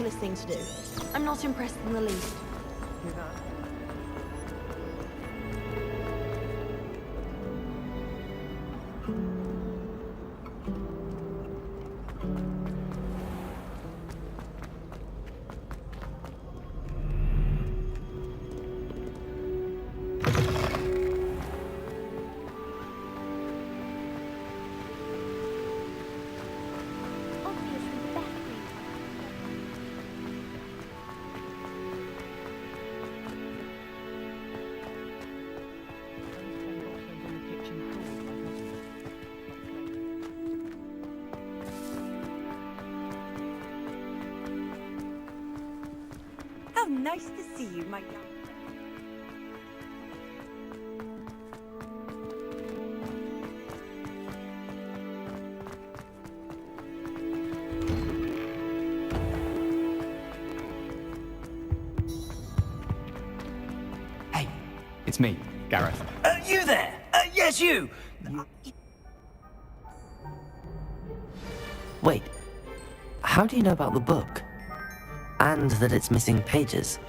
ridiculous thing to do. I'm not impressed in the least. How nice to see you, my young... Hey, it's me, Gareth. You there? Yes, you! Wait, how do you know about the book? And that it's missing pages?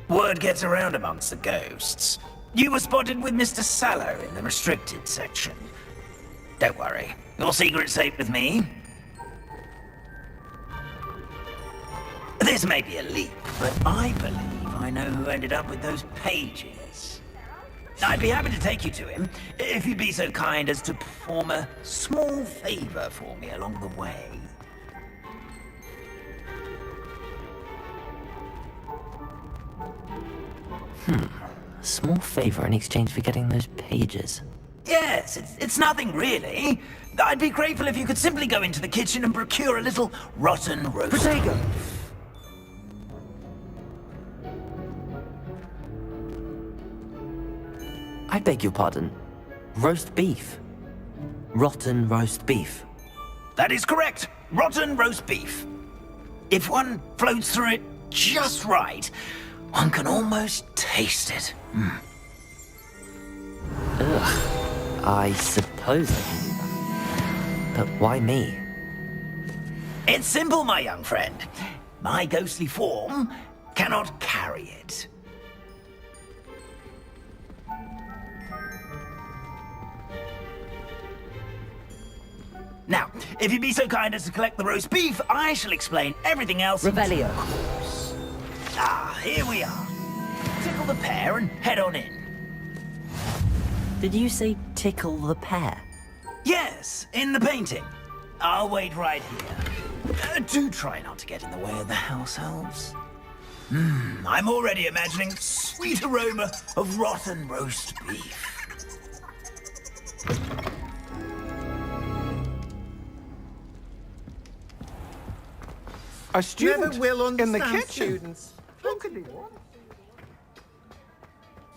Word gets around amongst the ghosts. You were spotted with Mr. Sallow in the restricted section. Don't worry, your secret's safe with me. This may be a leap, but I believe I know who ended up with those pages. I'd be happy to take you to him, if you'd be so kind as to perform a small favor for me along the way. A small favor in exchange for getting those pages. Yes, it's nothing really. I'd be grateful if you could simply go into the kitchen and procure a little rotten roast. Protego! I beg your pardon. Roast beef. Rotten roast beef. That is correct. Rotten roast beef. If one floats through it just right, one can almost taste it. Ugh. I suppose I can do that. But why me? It's simple, my young friend. My ghostly form cannot carry it. Now, if you'd be so kind as to collect the roast beef, I shall explain everything else. Revelio. Ah, here we are. Tickle the pear and head on in. Did you say tickle the pear? Yes, in the painting. I'll wait right here. Do try not to get in the way of the house elves. I'm already imagining sweet aroma of rotten roast beef. A student Never will in the understand kitchen. students. How could they want?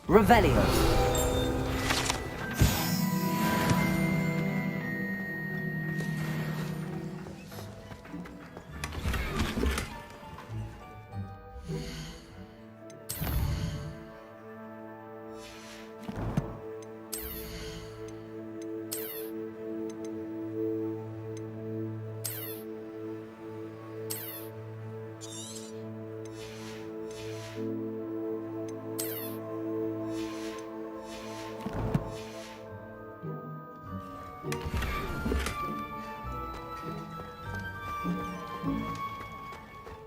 Revelio.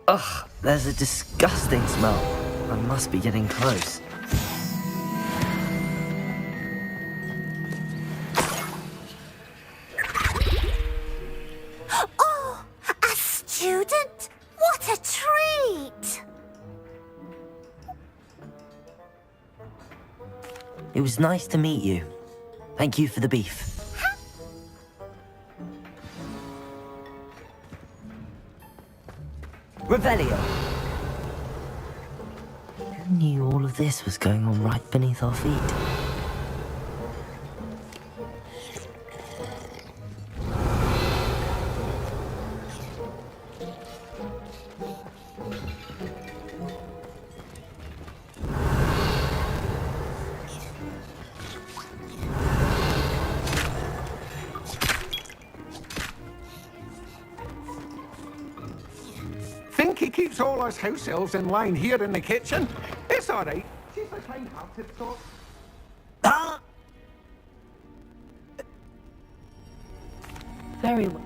Ugh, there's a disgusting smell. I must be getting close. Oh, a student? What a treat! It was nice to meet you. Thank you for the beef. Revelio. Who knew all of this was going on right beneath our feet? think he keeps all us house elves in line here in the kitchen? It's all right. She's a kind-hearted sort. Ah! Very well.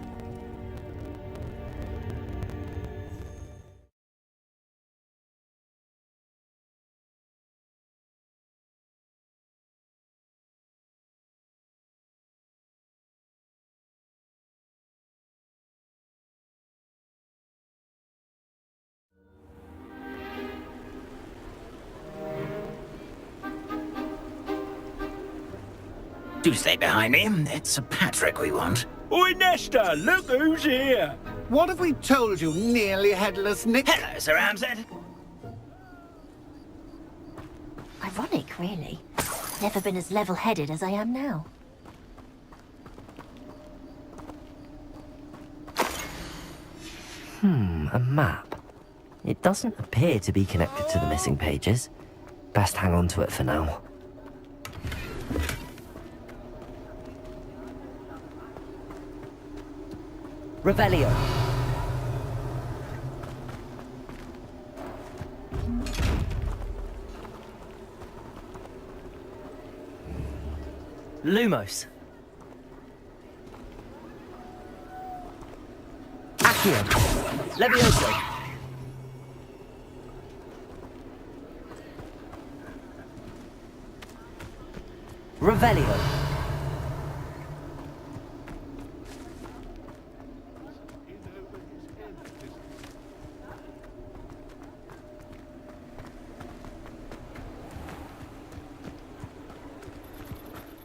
Do stay behind me. It's Sir Patrick we want. Oi, Nesta, look who's here! What have we told you, nearly headless Nick? Hello, Sir Ramsed. Ironic, really. Never been as level-headed as I am now. A map. It doesn't appear to be connected to the missing pages. Best hang on to it for now. Revelio. Lumos. Accio. Levioso. Revelio.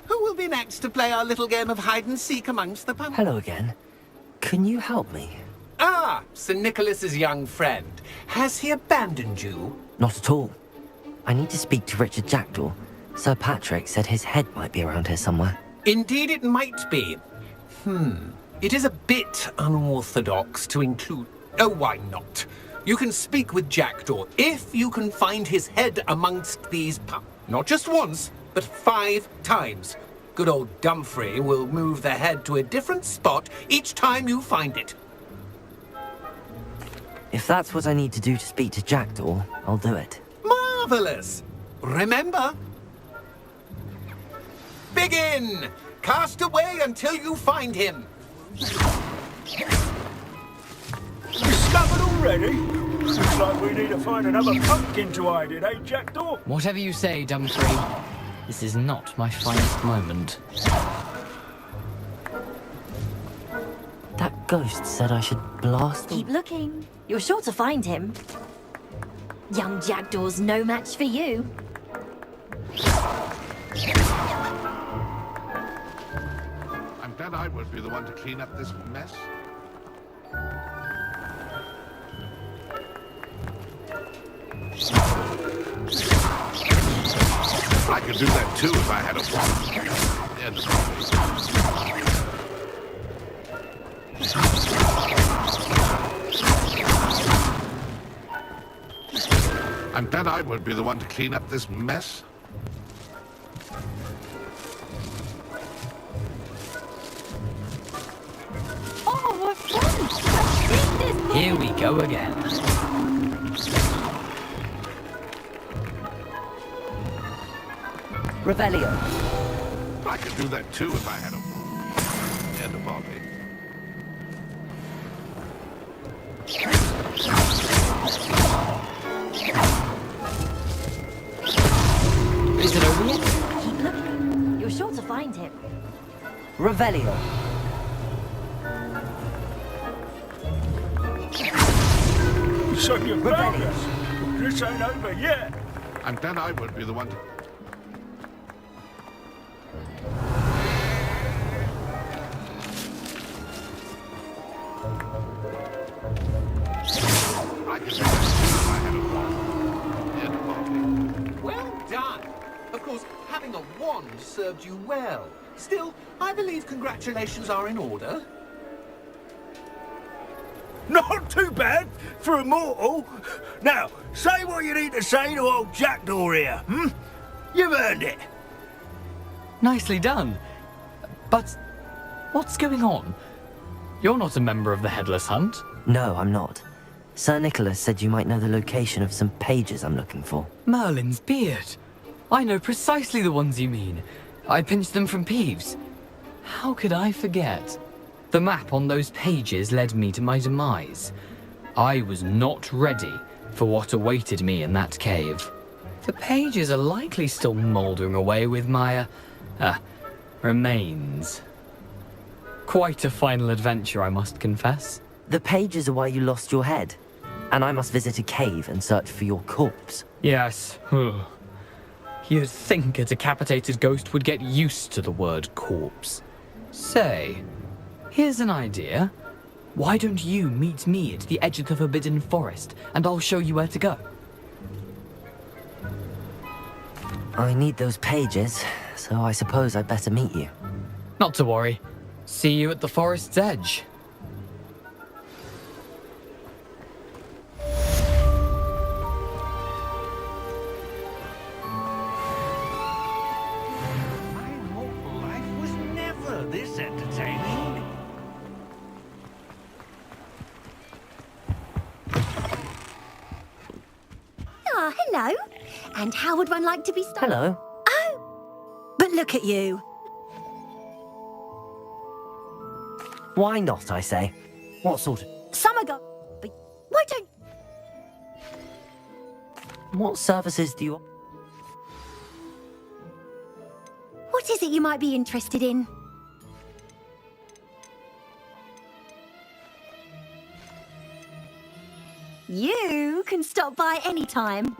Who will be next to play our little game of hide-and-seek amongst the pumpkins? Hello again. Can you help me? Ah, Sir Nicholas's young friend. Has he abandoned you? Not at all. I need to speak to Richard Jackdaw. Sir Patrick said his head might be around here somewhere. Indeed it might be. It is a bit unorthodox to include... Oh, why not? You can speak with Jackdaw if you can find his head amongst these not just once, but 5 times. Good old Dumfrey will move the head to a different spot each time you find it. If that's what I need to do to speak to Jackdaw, I'll do it. Marvelous! Remember... Begin! Cast away until you find him! Discovered already? Looks like we need to find another pumpkin to hide in, eh, Jackdaw? Whatever you say, Dumfrey. This is not my finest moment. That ghost said I should blast him. Keep looking. You're sure to find him. Young Jackdaw's no match for you. I'm glad I won't be the one to clean up this mess. I could do that too if I had a wand. I'm glad I won't be the one to clean up this mess. Oh, what fun! I've seen this. Here we go again. Revelio. I could do that too if I had a wand. End of argument. Is it over yet? Keep looking. You're sure to find him. Revelio. So you found us. This ain't over yet. I'm glad I won't be the one to... I could do that too if I had a wand. End of argument. Well done! Of course, having a wand served you well. Still, I believe congratulations are in order. Not too bad for a mortal. Now, say what you need to say to old Jackdaw here, You've earned it. Nicely done. But what's going on? You're not a member of the Headless Hunt. No, I'm not. Sir Nicholas said you might know the location of some pages I'm looking for. Merlin's beard. I know precisely the ones you mean. I pinched them from Peeves. How could I forget? The map on those pages led me to my demise. I was not ready for what awaited me in that cave. The pages are likely still mouldering away with my, remains. Quite a final adventure, I must confess. The pages are why you lost your head, and I must visit a cave and search for your corpse. Yes. You'd think a decapitated ghost would get used to the word corpse. Say, here's an idea. Why don't you meet me at the edge of the Forbidden Forest, and I'll show you where to go? I need those pages, so I suppose I'd better meet you. Not to worry. See you at the forest's edge. My mortal life was never this entertaining. Ah, hello. And how would one like to be started? Hello. Oh! But look at you. Why not, I say? What sort of... Summer go... But why don't... What services do you... What is it you might be interested in? You can stop by any time.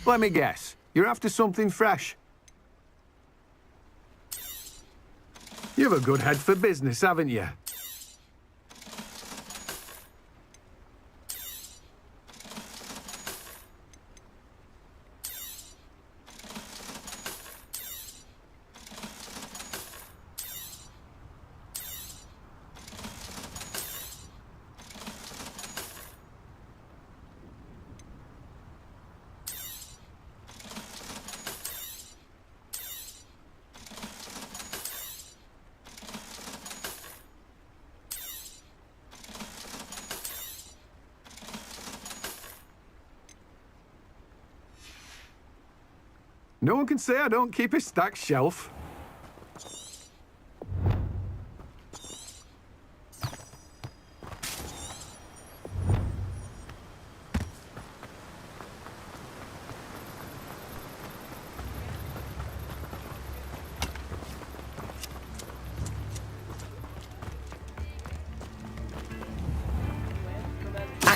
Let me guess. You're after something fresh. You've a good head for business, haven't you? No one can say I don't keep a stacked shelf.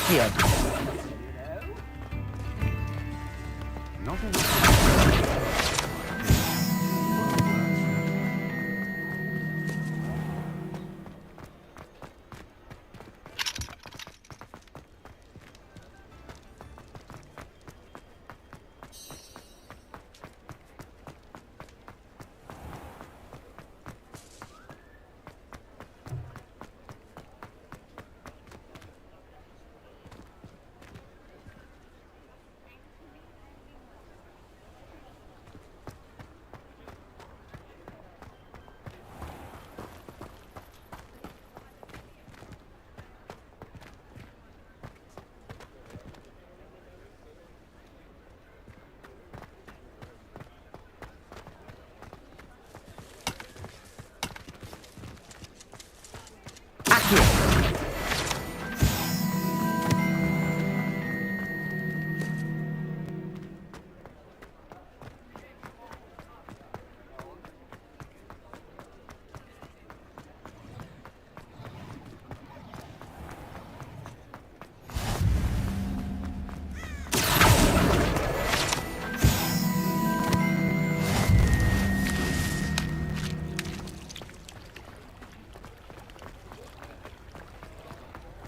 Accio.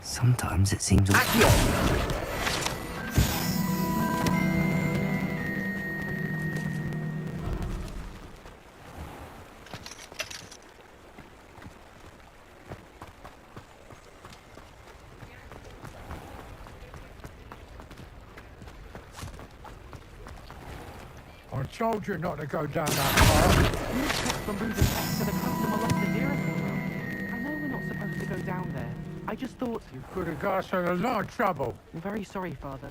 Sometimes it seems... I told you not to go down that path. You kept from moving back to the customer lost the dearest. I know we're not supposed to go down there. I just thought... You could have got us in a lot of trouble. I'm very sorry, Father.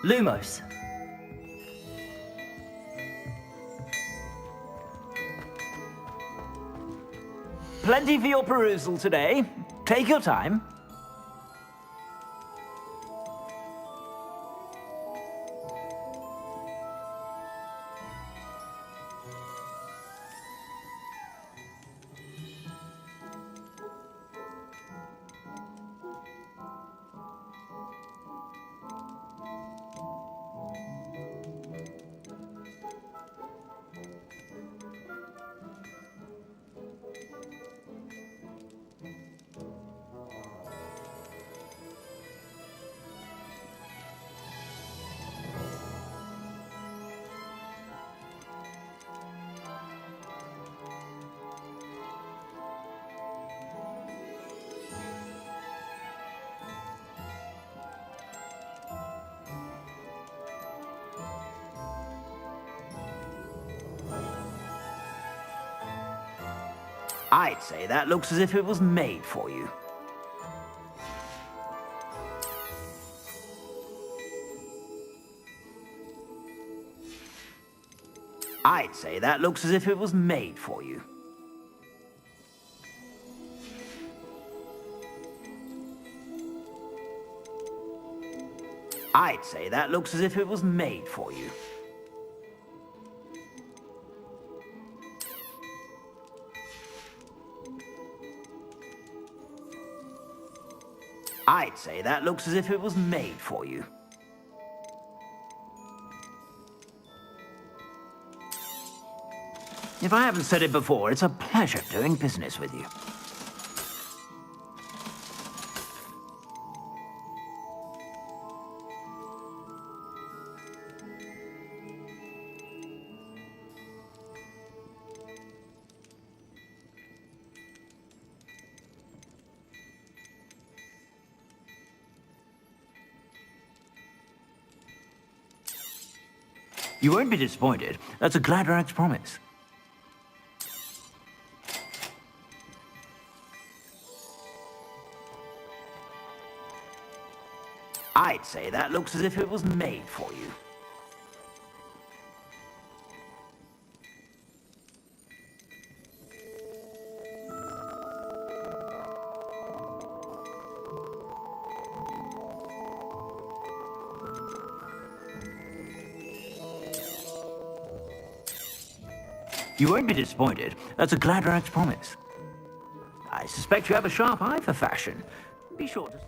Lumos. Plenty for your perusal today. Take your time. I'd say that looks as if it was made for you. I'd say that looks as if it was made for you. I'd say that looks as if it was made for you. I'd say that looks as if it was made for you. If I haven't said it before, it's a pleasure doing business with you. You won't be disappointed. That's a Gladrax promise. I'd say that looks as if it was made for you. You won't be disappointed. That's a Gladrax promise. I suspect you have a sharp eye for fashion. Be sure to...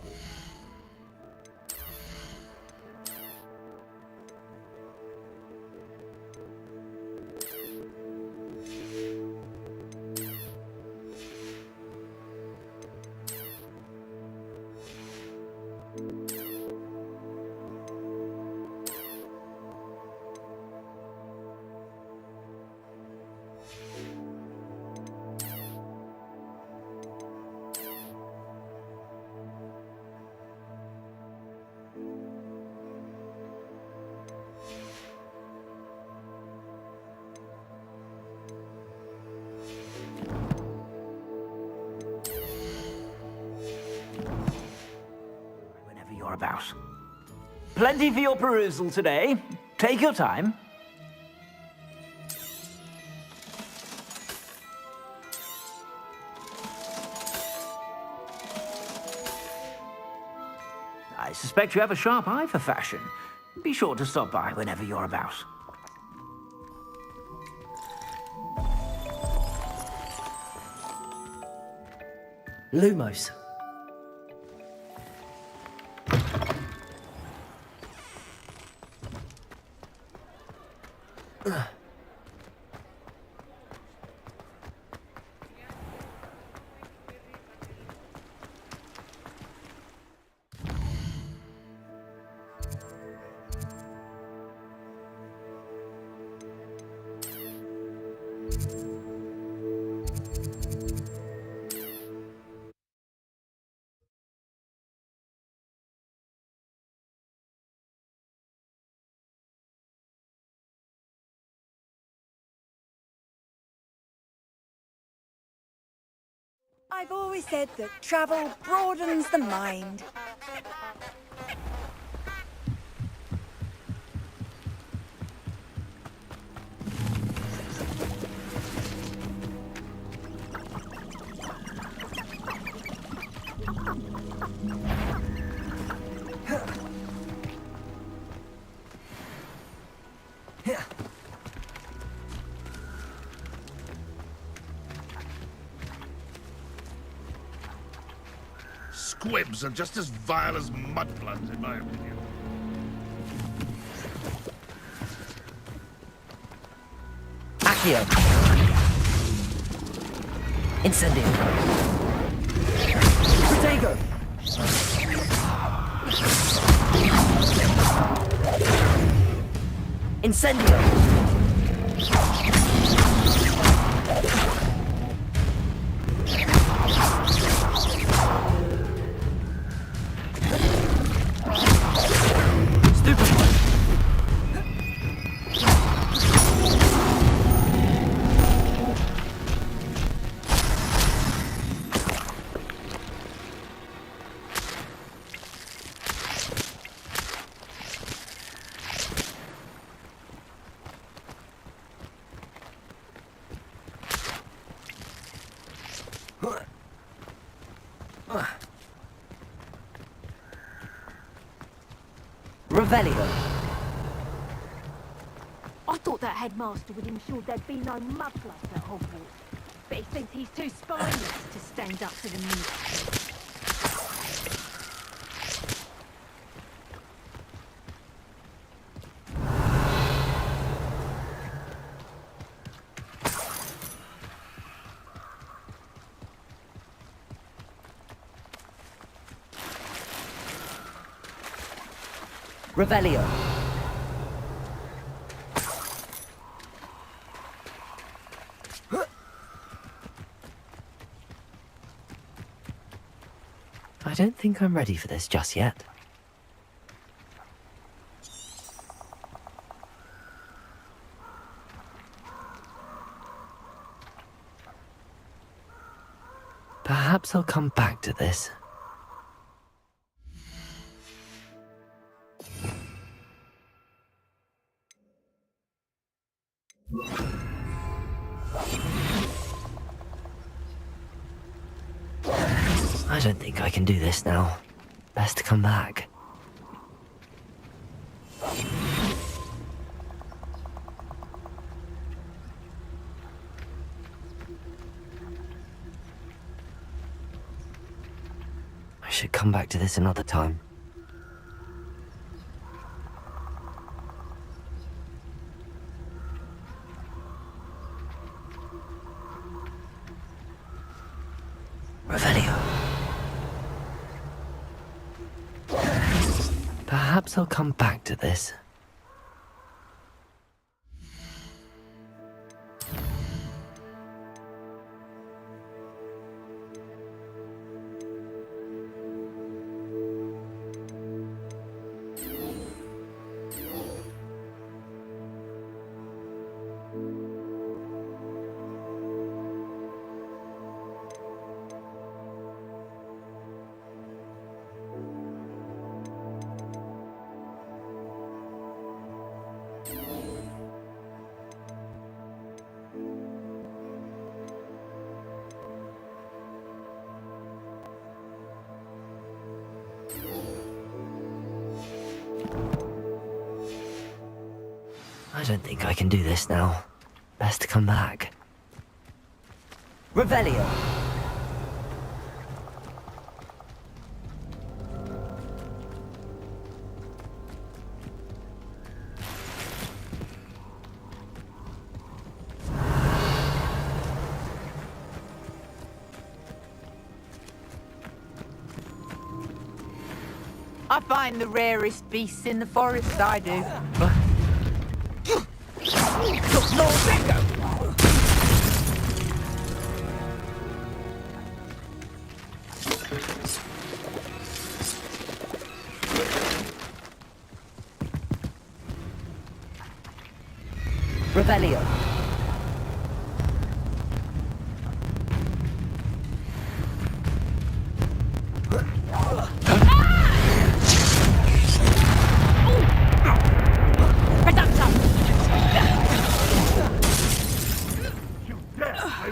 Whenever you're about. Plenty for your perusal today. Take your time. I suspect you have a sharp eye for fashion. Be sure to stop by whenever you're about. Lumos. I've always said that travel broadens the mind. Squibs are just as vile as mudbloods, in my opinion. Accio. Incendio. Protego. Incendio. Revelio. I thought that headmaster would ensure there'd be no mudbloods at Hogwarts. But he thinks he's too spineless to stand up to the ministry. Revelio. I don't think I'm ready for this just yet. Perhaps I'll come back to this. I don't think I can do this now. Best to come back. I should come back to this another time. Revelio. Perhaps I'll come back to this. I don't think I can do this now. Best to come back. Revelio. I find the rarest beasts in the forest, I do. Revelio.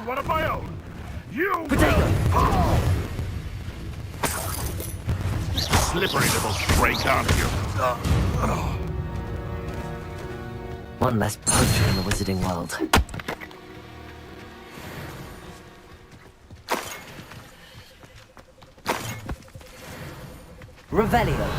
One of my own. You slippery little stray, aren't you? One less poacher in the wizarding world. Revelio.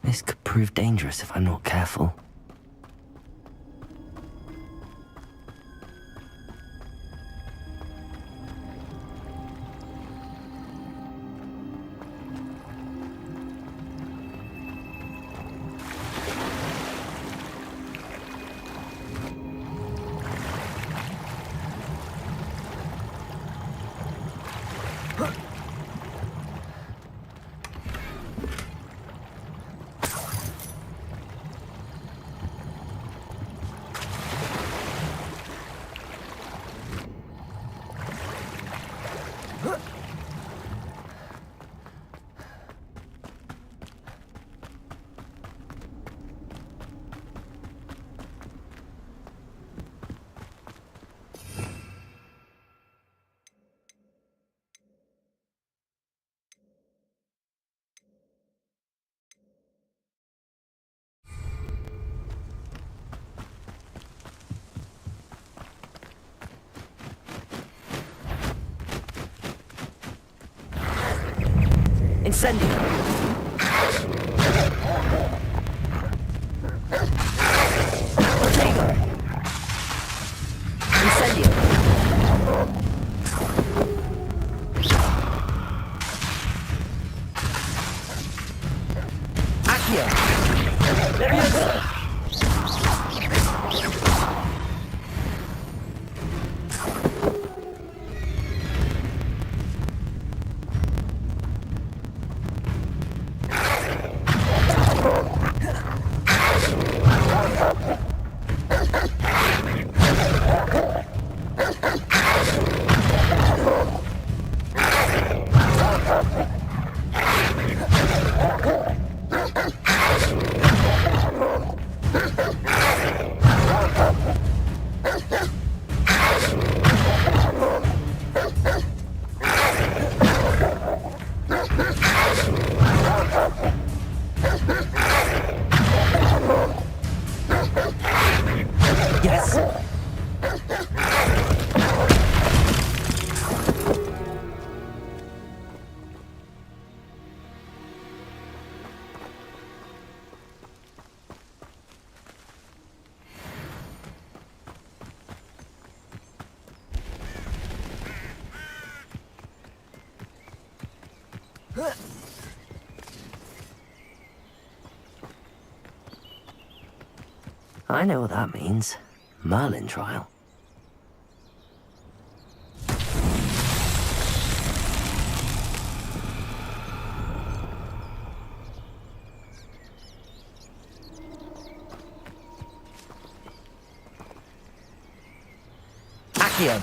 This could prove dangerous if I'm not careful. Incendio. Protego. Incendio. Accio. Leviosa. Yes. I know what that means. Merlin trial. Accio.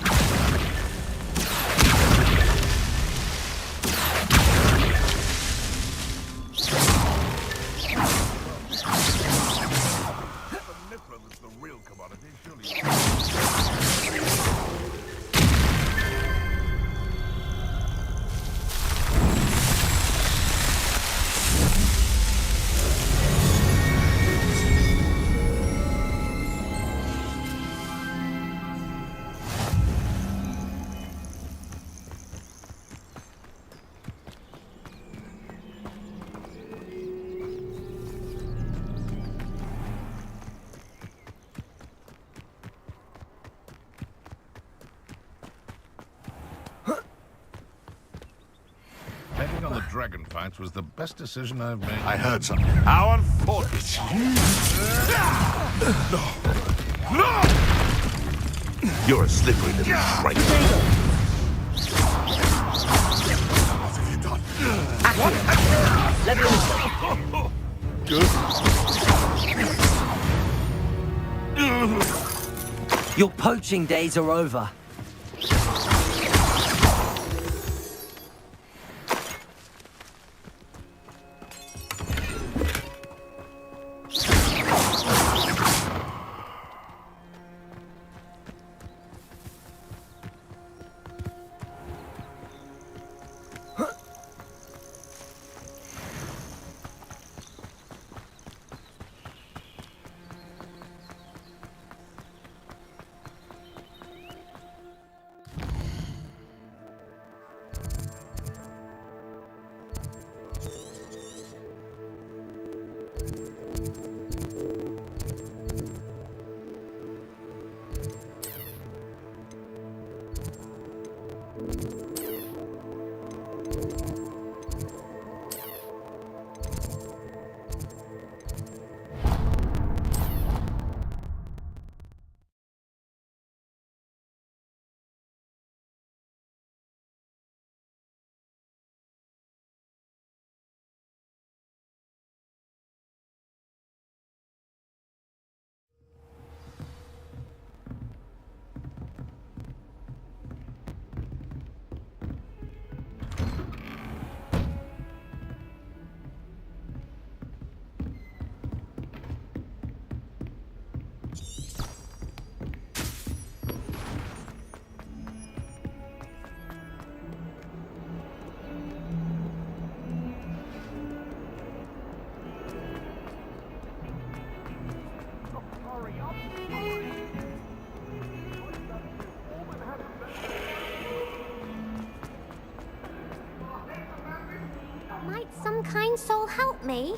Betting on the dragon fights was the best decision I've made. I heard something. How unfortunate. No! You're a slippery little shrike. What have you done? Good. Your poaching days are over. kind soul help me?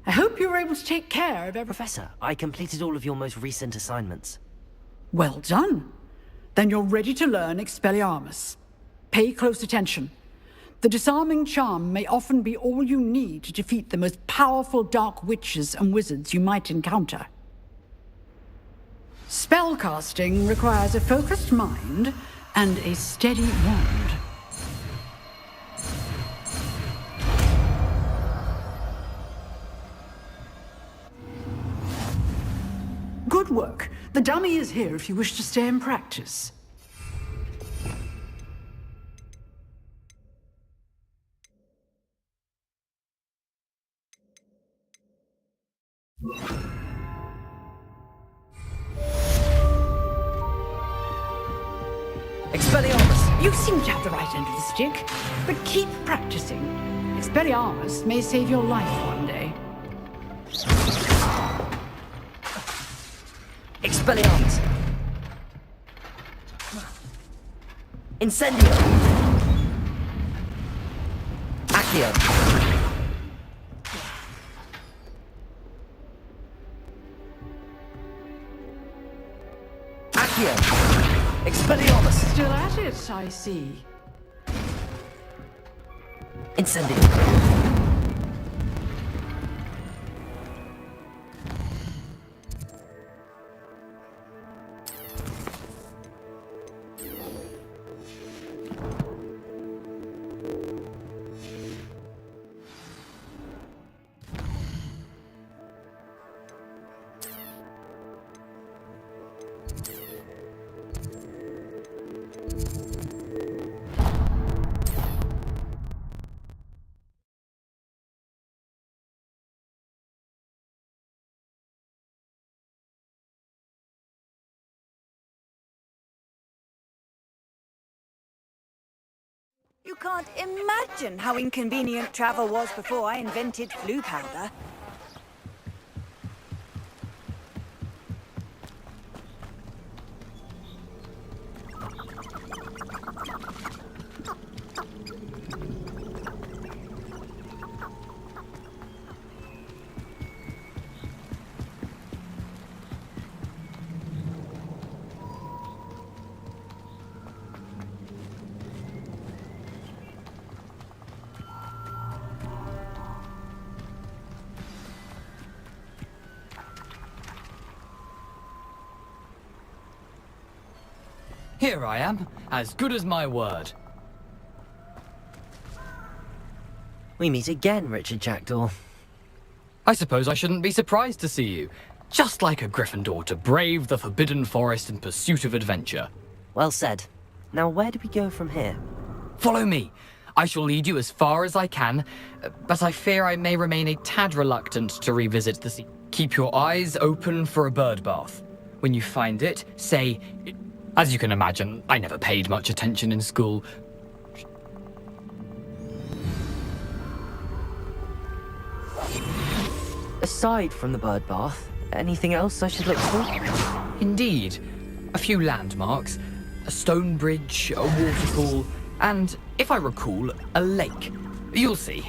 I hope you were able to take care of everything. Professor, I completed all of your most recent assignments. Well done. Then you're ready to learn Expelliarmus. Pay close attention. The disarming charm may often be all you need to defeat the most powerful dark witches and wizards you might encounter. Spellcasting requires a focused mind and a steady wand. Good work. The dummy is here if you wish to stay and practice. Expelliarmus! You seem to have the right end of the stick, but keep practicing. Expelliarmus may save your life one day. Expelliarmus! Incendio! Accio! Accio! Expelliarmus! Still at it, I see. Incendio! You can't imagine how inconvenient travel was before I invented flu powder. Here I am, as good as my word. We meet again, Richard Jackdaw. I suppose I shouldn't be surprised to see you. Just like a Gryffindor to brave the Forbidden Forest in pursuit of adventure. Well said. Now where do we go from here? Follow me. I shall lead you as far as I can, but I fear I may remain a tad reluctant to revisit the sea. Keep your eyes open for a bird bath. When you find it, say... As you can imagine, I never paid much attention in school. Aside from the bird bath, anything else I should look for? Indeed. A few landmarks, a stone bridge, a waterfall, and, if I recall, a lake. You'll see.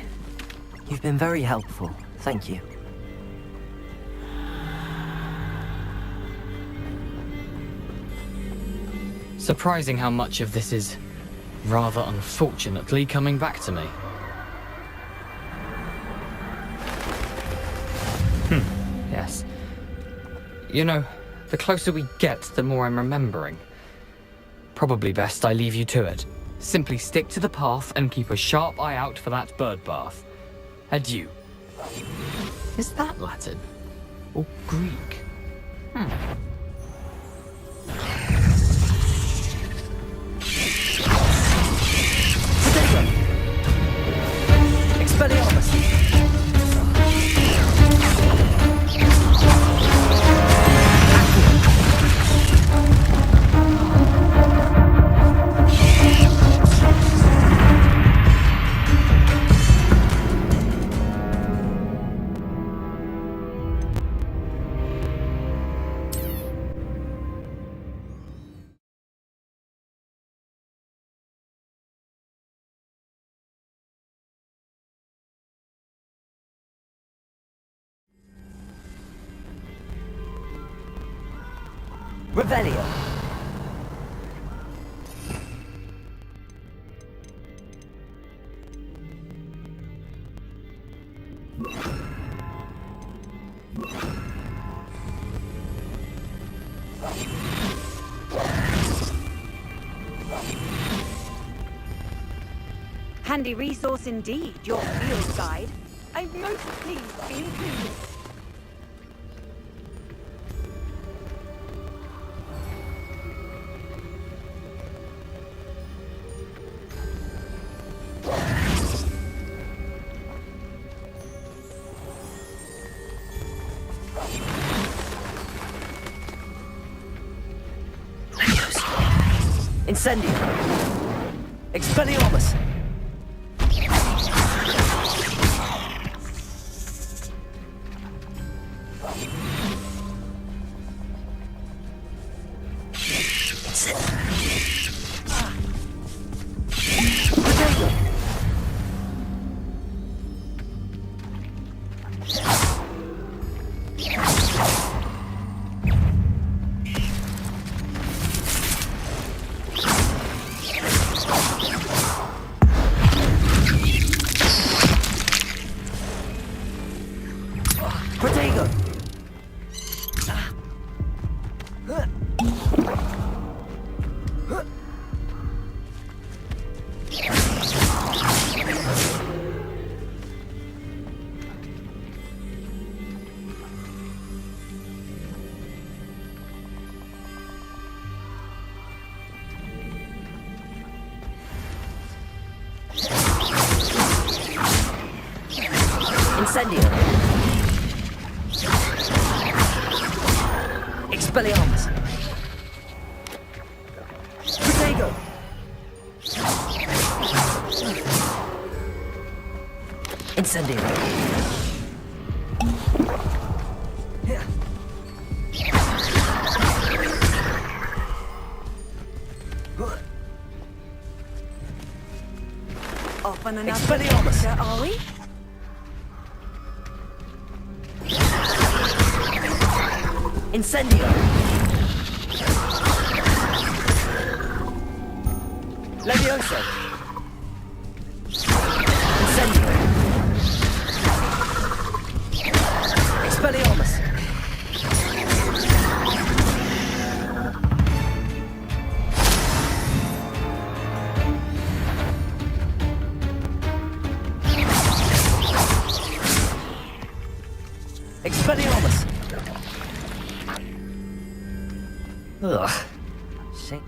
You've been very helpful. Thank you. Surprising how much of this is, rather unfortunately, coming back to me. Yes. You know, the closer we get, the more I'm remembering. Probably best I leave you to it. Simply stick to the path and keep a sharp eye out for that bird bath. Adieu. Is that Latin? or Greek. Expelliarmus! Revelio. Handy resource indeed, your field guide. I'm most pleased to be included. Incendio. Expelliarmus. Incendio. Expelliarmus. Protego. Incendio. Off on another Expelliarmus. adventure, are we? Incendio. Levioso. Incendio. Expelliarmus. Expelliarmus. Ugh. Shit.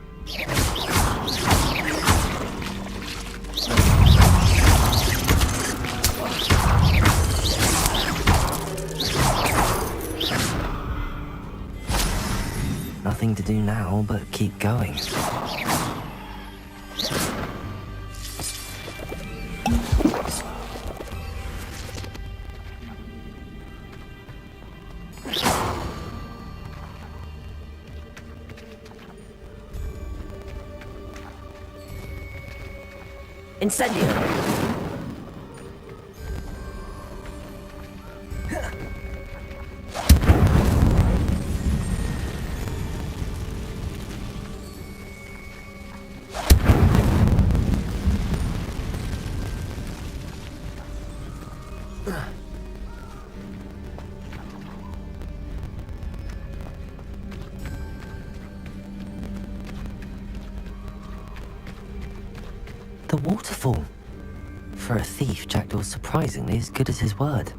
Nothing to do now but keep going. Incendio. The waterfall. For a thief, Jackdaw's surprisingly as good as his word.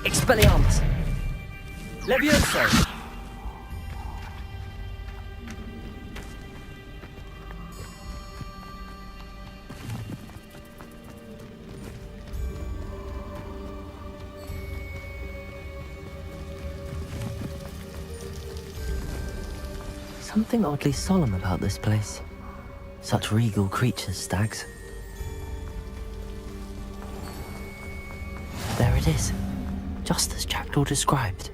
Expelliarmus! Levioso! Something oddly solemn about this place. Such regal creatures, stags. There it is, just as Jackdaw described.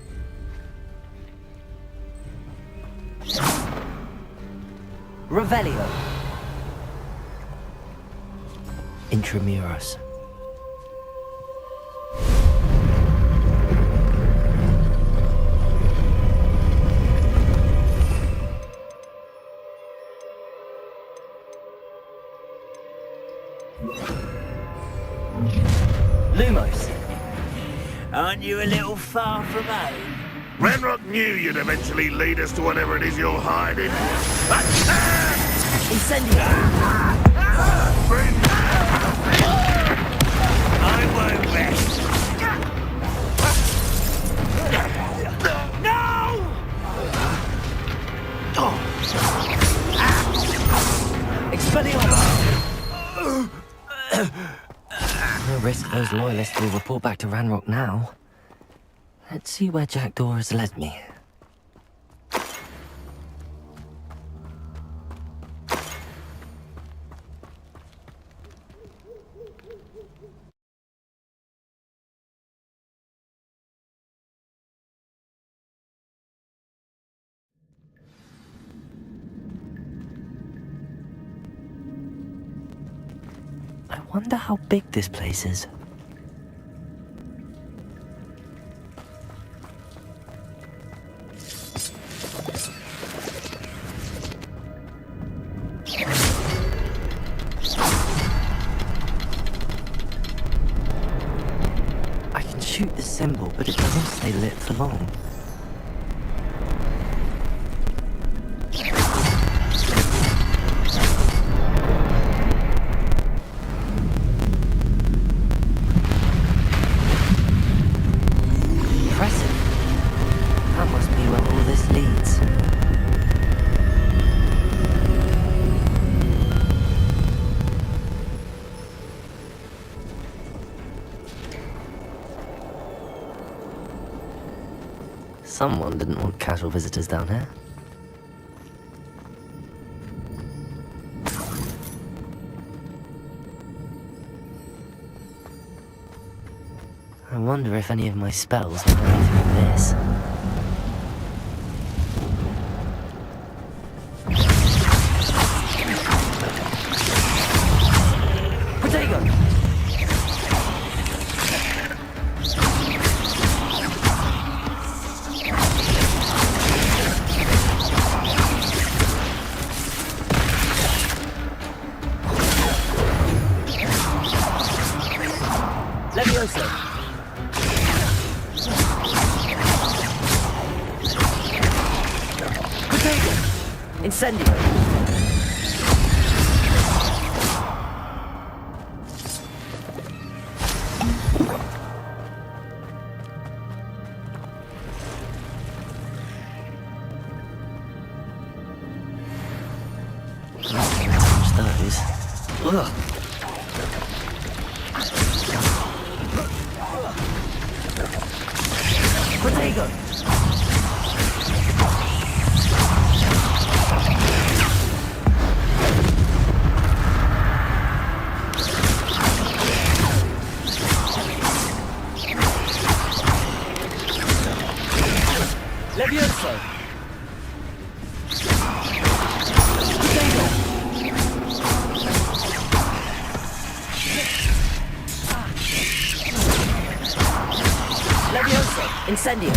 Revelio. Intramuros. Lumos. Aren't you a little far from home? Ranrock knew you'd eventually lead us to whatever it is you're hiding. Incendio. I won't rest. No! Expelliarmus! No risk those loyalists will report back to Ranrock now. Let's see where Jackdaw has led me. I wonder how big this place is. I can shoot the symbol, but it doesn't stay lit for long. Impressive. That must be where all this leads. Someone didn't want casual visitors down here. I wonder if any of my spells will hurry through this. Protego! Levioso! Incendio! Those. Ugh. Protego! Levioso! Levioso! Incendio!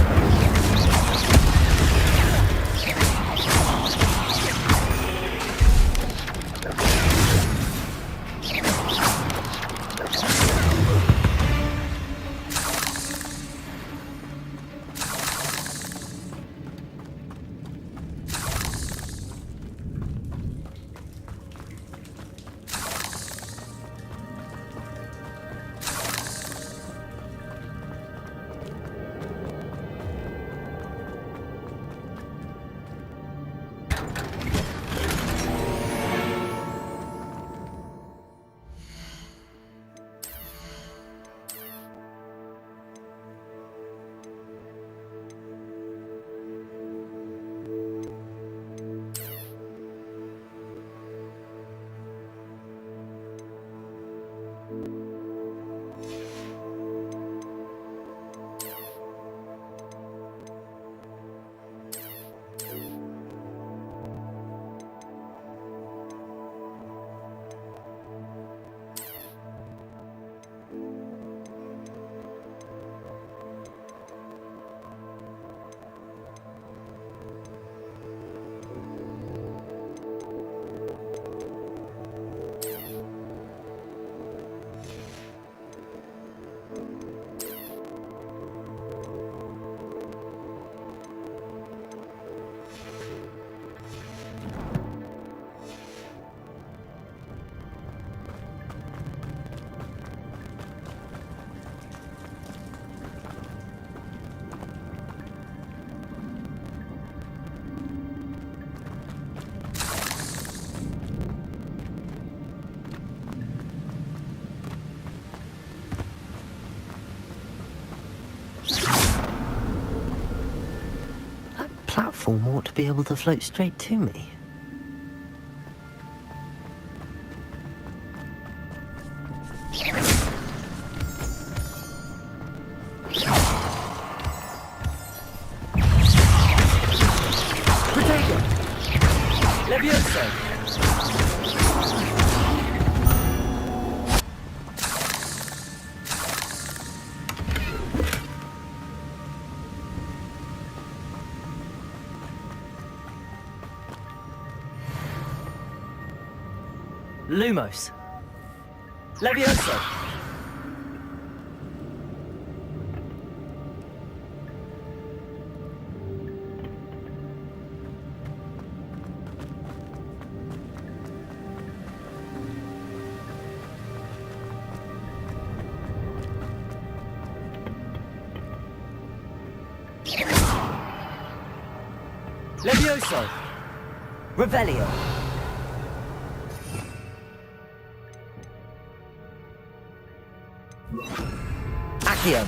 platform ought to be able to float straight to me. Protego! Levioso! Lumos. Levioso! Levioso! Revelio! Accio!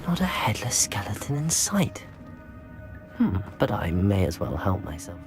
Not a headless skeleton in sight. But I may as well help myself.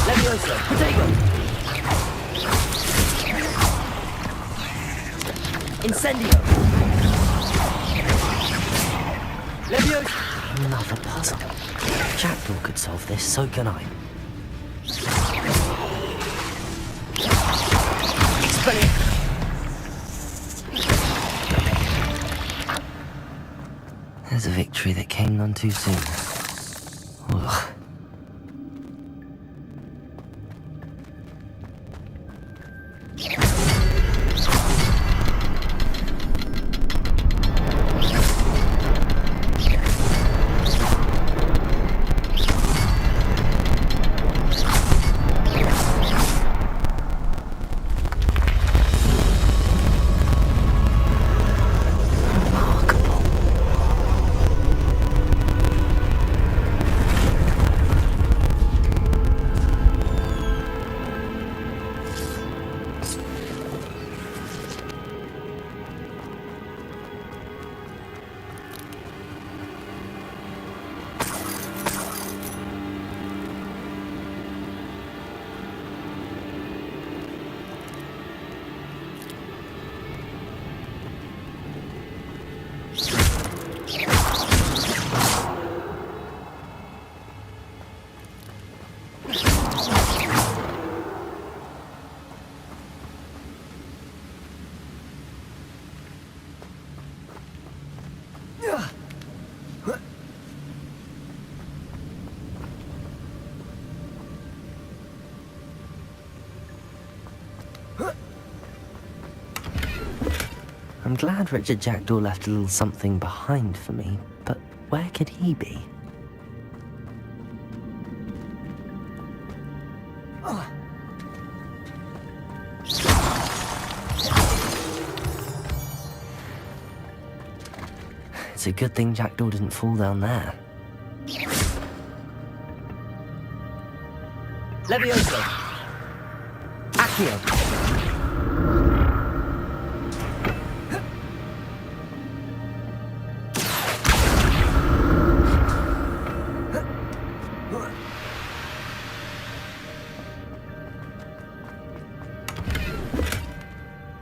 Levioso! Protego! Incendio! Levioso! Another puzzle. Jackdaw could solve this, so can I. Expelliarmus! There's a victory that came none too soon. Ugh. I'm glad Richard Jackdaw left a little something behind for me, but where could he be? It's a good thing Jackdaw didn't fall down there. Levioso! Accio!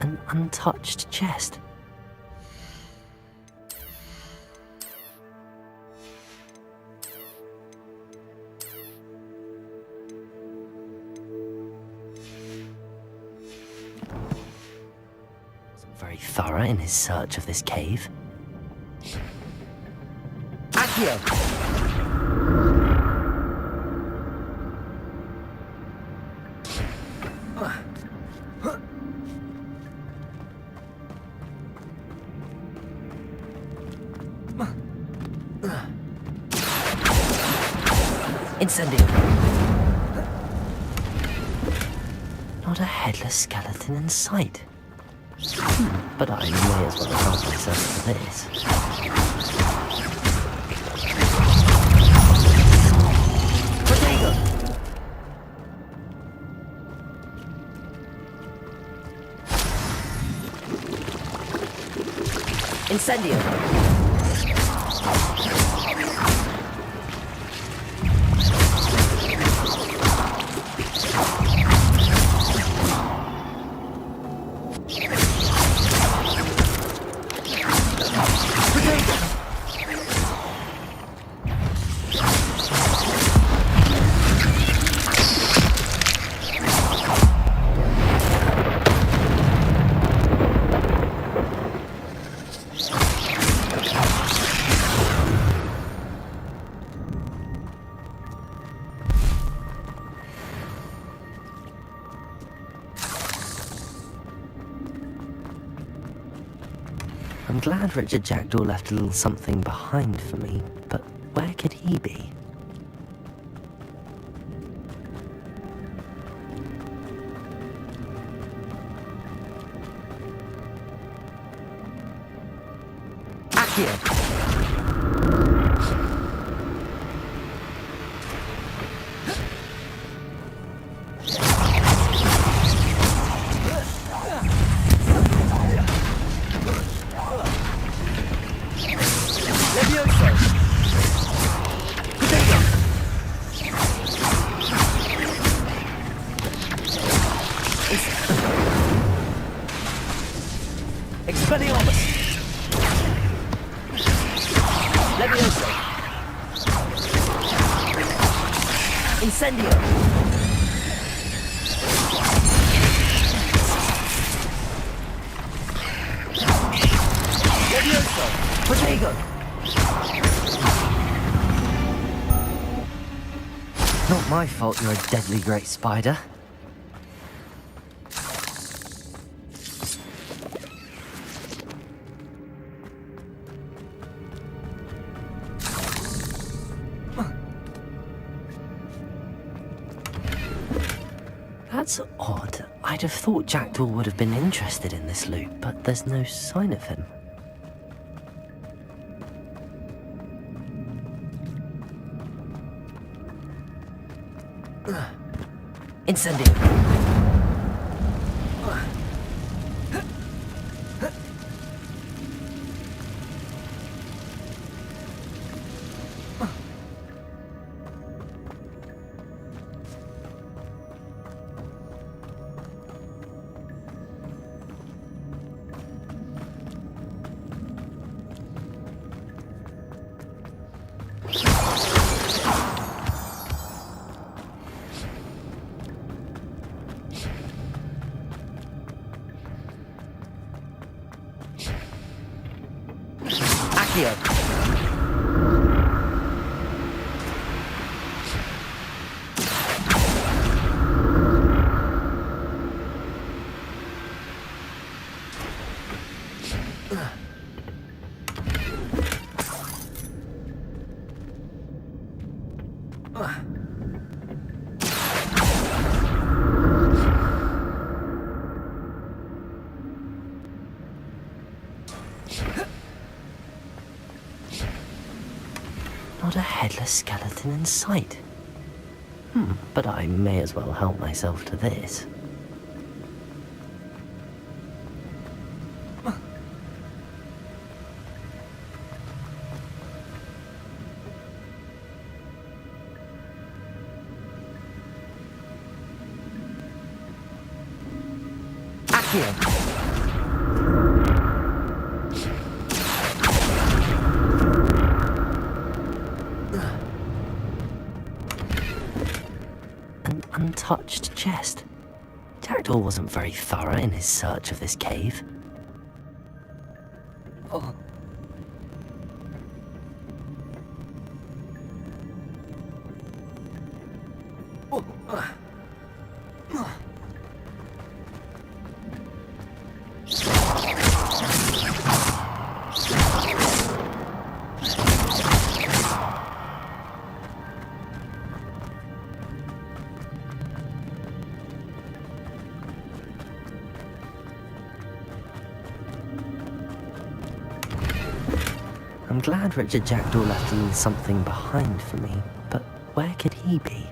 An untouched chest. Very thorough in his search of this cave. Accio! Incendio! Not a headless skeleton in sight. But I may as well help myself to this. Potato! Incendio! I'm glad Richard Jackdaw left a little something behind for me, but where could he be? Accio! Incendio! Levioso! Potato! Not my fault you're a deadly great spider. That's odd. I'd have thought Jackdaw would have been interested in this loot, but there's no sign of him. Incendio! Accio! Not a headless skeleton in sight. But I may as well help myself to this. Accio! Untouched chest. Jackdaw wasn't very thorough in his search of this cave. I'm glad Richard Jackdaw left a little something behind for me, but where could he be?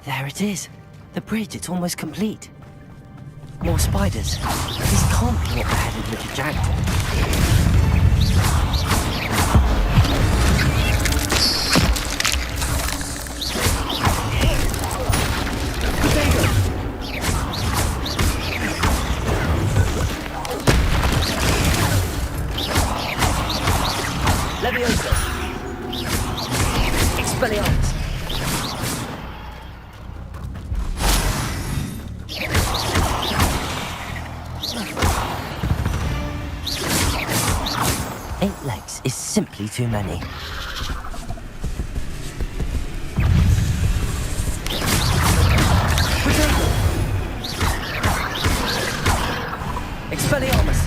There it is. The bridge, it's almost complete. More spiders. These can't be what beheaded Richard Jackdaw. Leviosa! Expelliarmus! 8 legs is simply too many. Expelliarmus!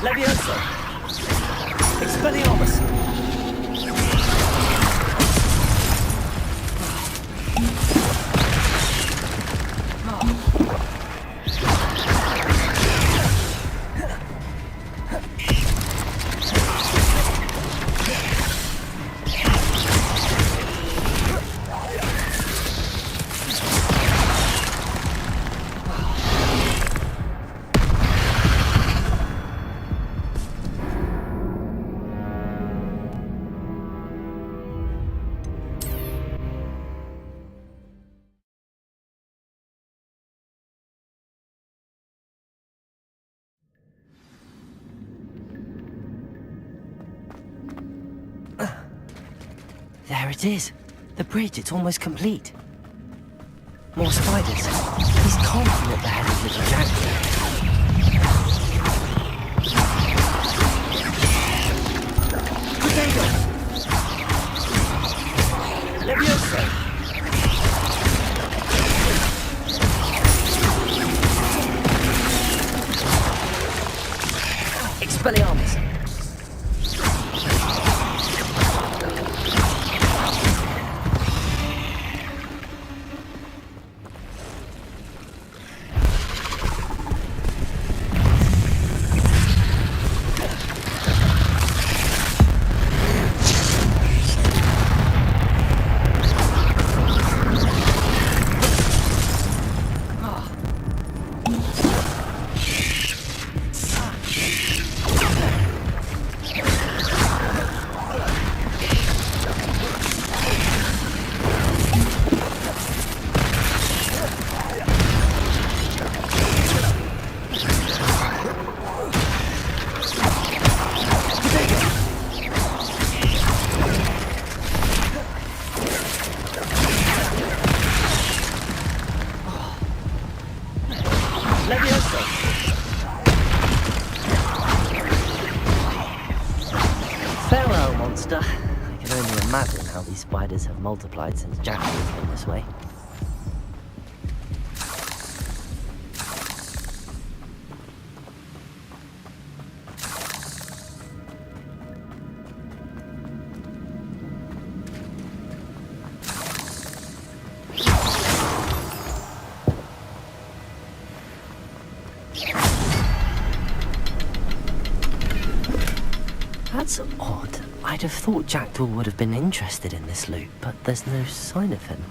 Leviosa! Expelliarmus! There it is. The bridge, it's almost complete. More spiders. These can't be what beheaded Richard Jackdaw. Leviosa! Expelliarmus! Farewell, monster. I can only imagine how these spiders have multiplied since Jackdaw's been this way. That's odd. I'd have thought Jackdaw would have been interested in this loot, but there's no sign of him.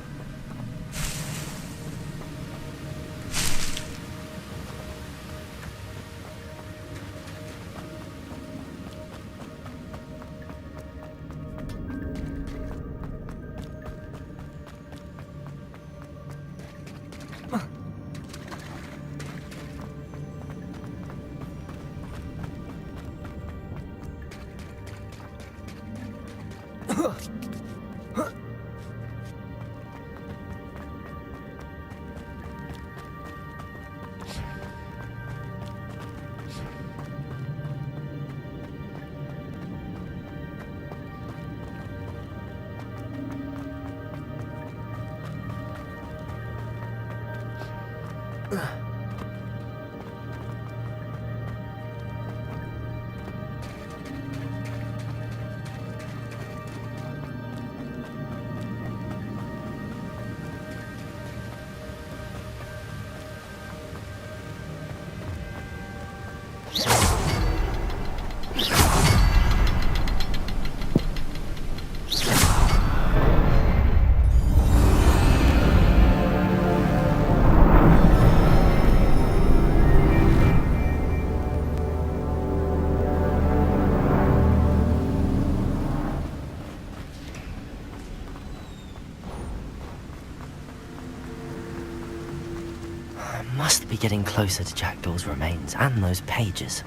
Must be getting closer to Jackdaw's remains and those pages.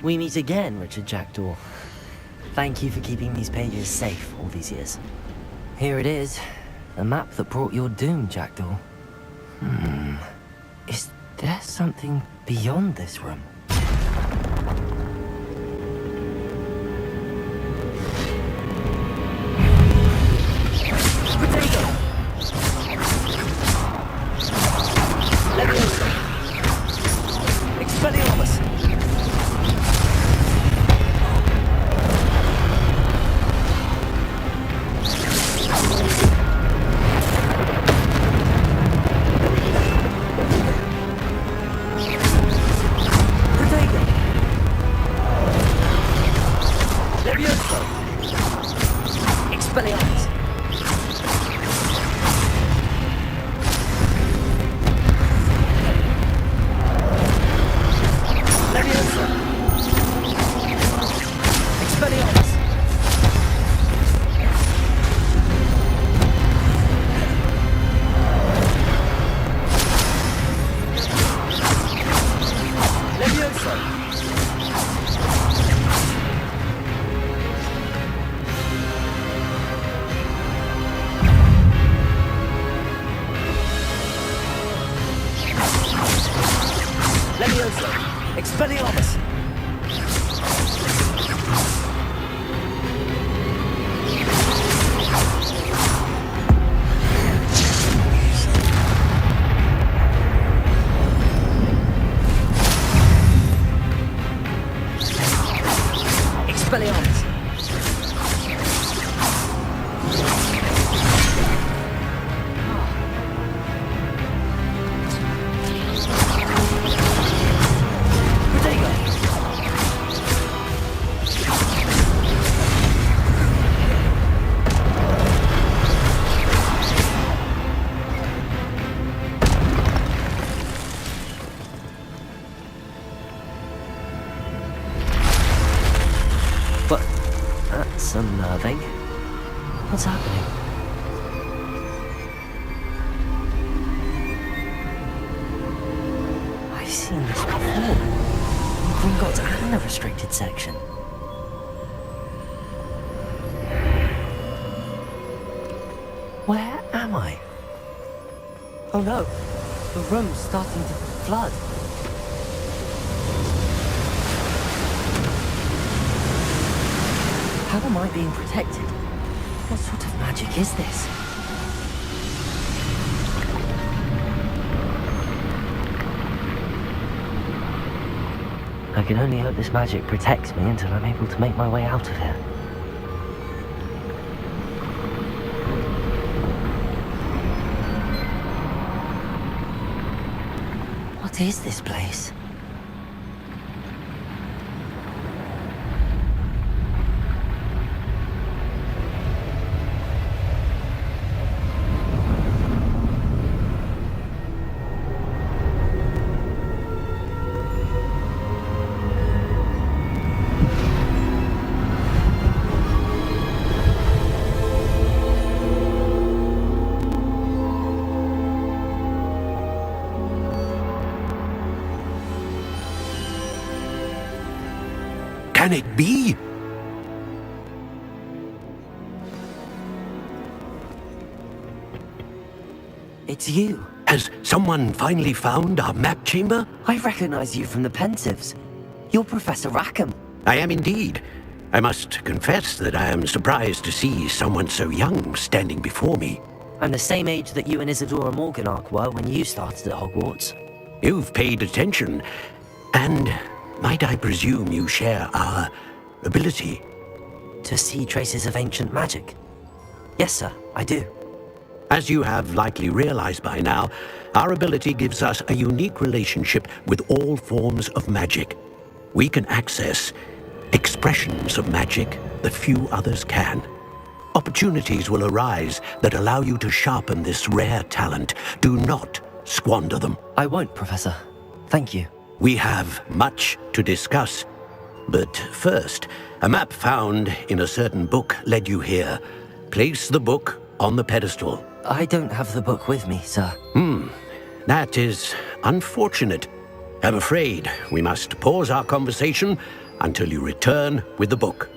We meet again, Richard Jackdaw. Thank you for keeping these pages safe all these years. Here it is, the map that brought your doom, Jackdaw. Is there something beyond this room? That's unnerving. What's happening? I've seen this before. Gringotts and a restricted section. Where am I? Oh no, the room's starting to flood. How am I being protected? What sort of magic is this? I can only hope this magic protects me until I'm able to make my way out of here. What is this place? Can it be? It's you. Has someone finally found our map chamber? I recognize you from the Pensives. You're Professor Rackham. I am indeed. I must confess that I am surprised to see someone so young standing before me. I'm the same age that you and Isadora Morganach were when you started at Hogwarts. You've paid attention, and might I presume you share our ability? To see traces of ancient magic? Yes, sir, I do. As you have likely realized by now, our ability gives us a unique relationship with all forms of magic. We can access expressions of magic that few others can. Opportunities will arise that allow you to sharpen this rare talent. Do not squander them. I won't, Professor. Thank you. We have much to discuss. But first, a map found in a certain book led you here. Place the book on the pedestal. I don't have the book with me, sir. That is unfortunate. I'm afraid we must pause our conversation until you return with the book.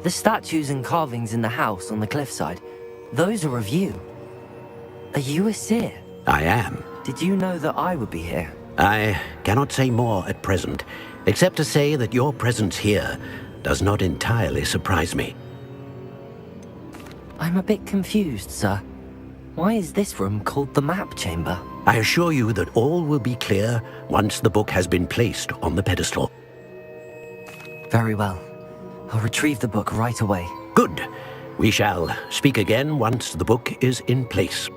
The statues and carvings in the house on the cliffside, those are of you. Are you a seer? I am. Did you know that I would be here? I cannot say more at present, except to say that your presence here does not entirely surprise me. I'm a bit confused, sir. Why is this room called the map chamber? I assure you that all will be clear once the book has been placed on the pedestal. Very well. I'll retrieve the book right away. Good. We shall speak again once the book is in place.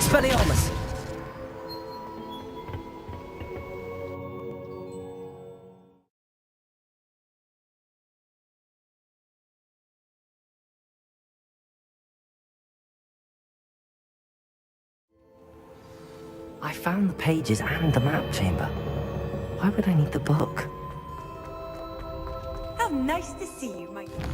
Expelliarmus! I found the pages and the map chamber. Why would I need the book? How nice to see you, my friend.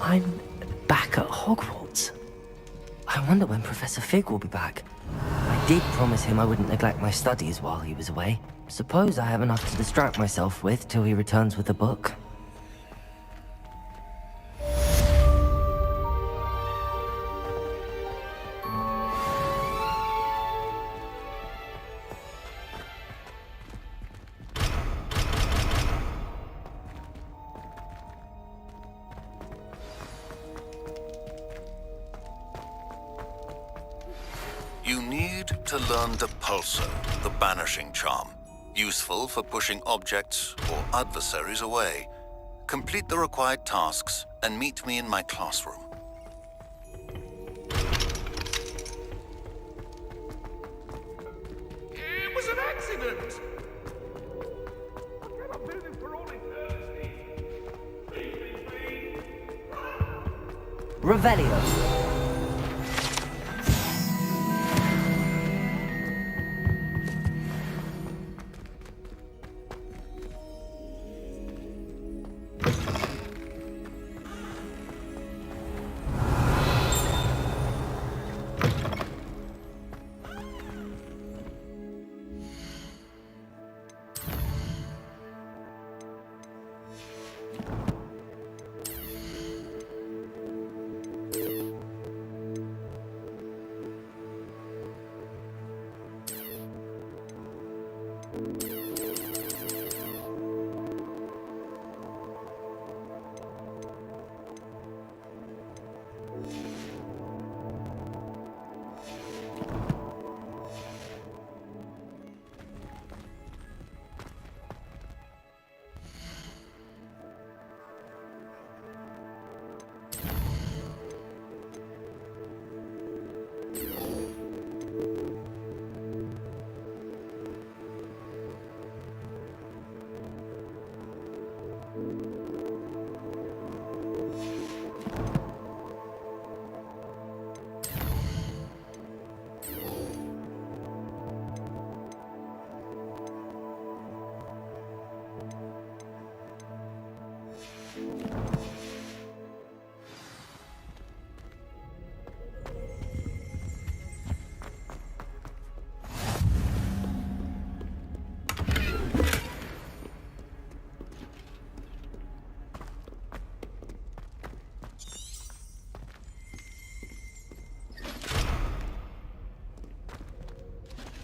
I'm back at Hogwarts. I wonder when Professor Fig will be back. I did promise him I wouldn't neglect my studies while he was away. Suppose I have enough to distract myself with till he returns with the book. You need to learn the Pulso, the banishing charm. Useful for pushing objects or adversaries away. Complete the required tasks and meet me in my classroom. It was an accident! I cannot do this for all eternity. Please. Revelio.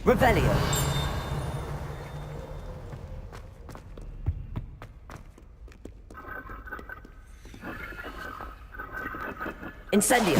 Revelio. Incendio.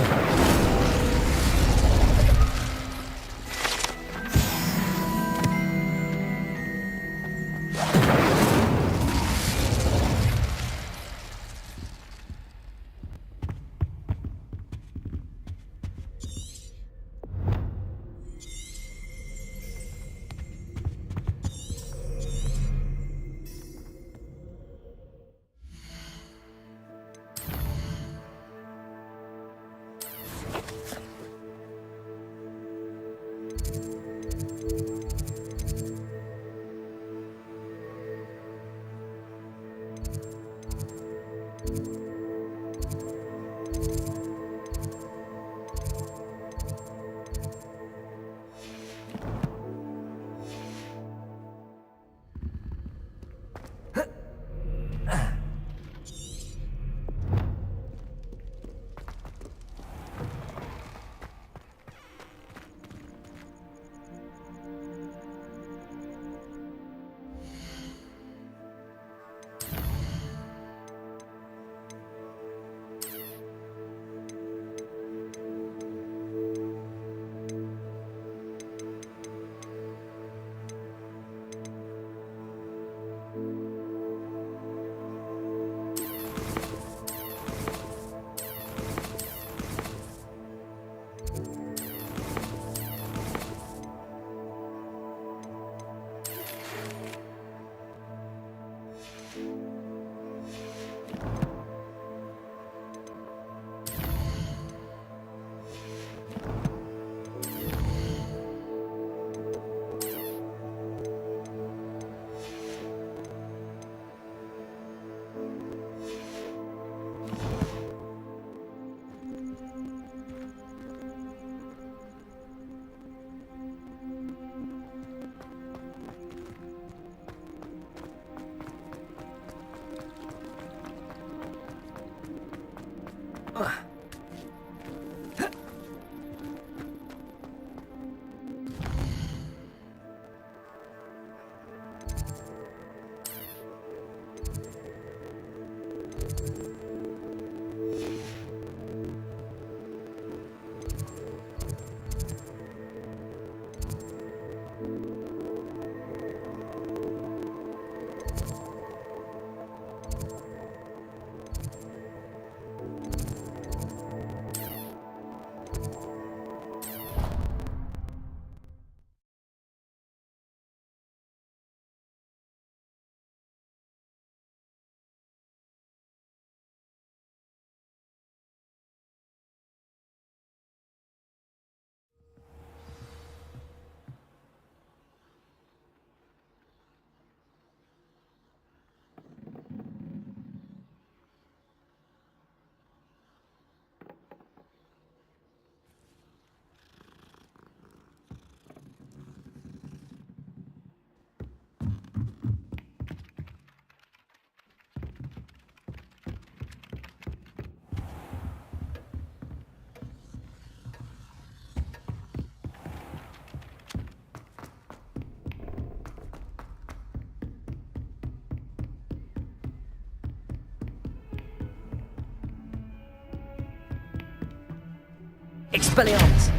Expelliarmus!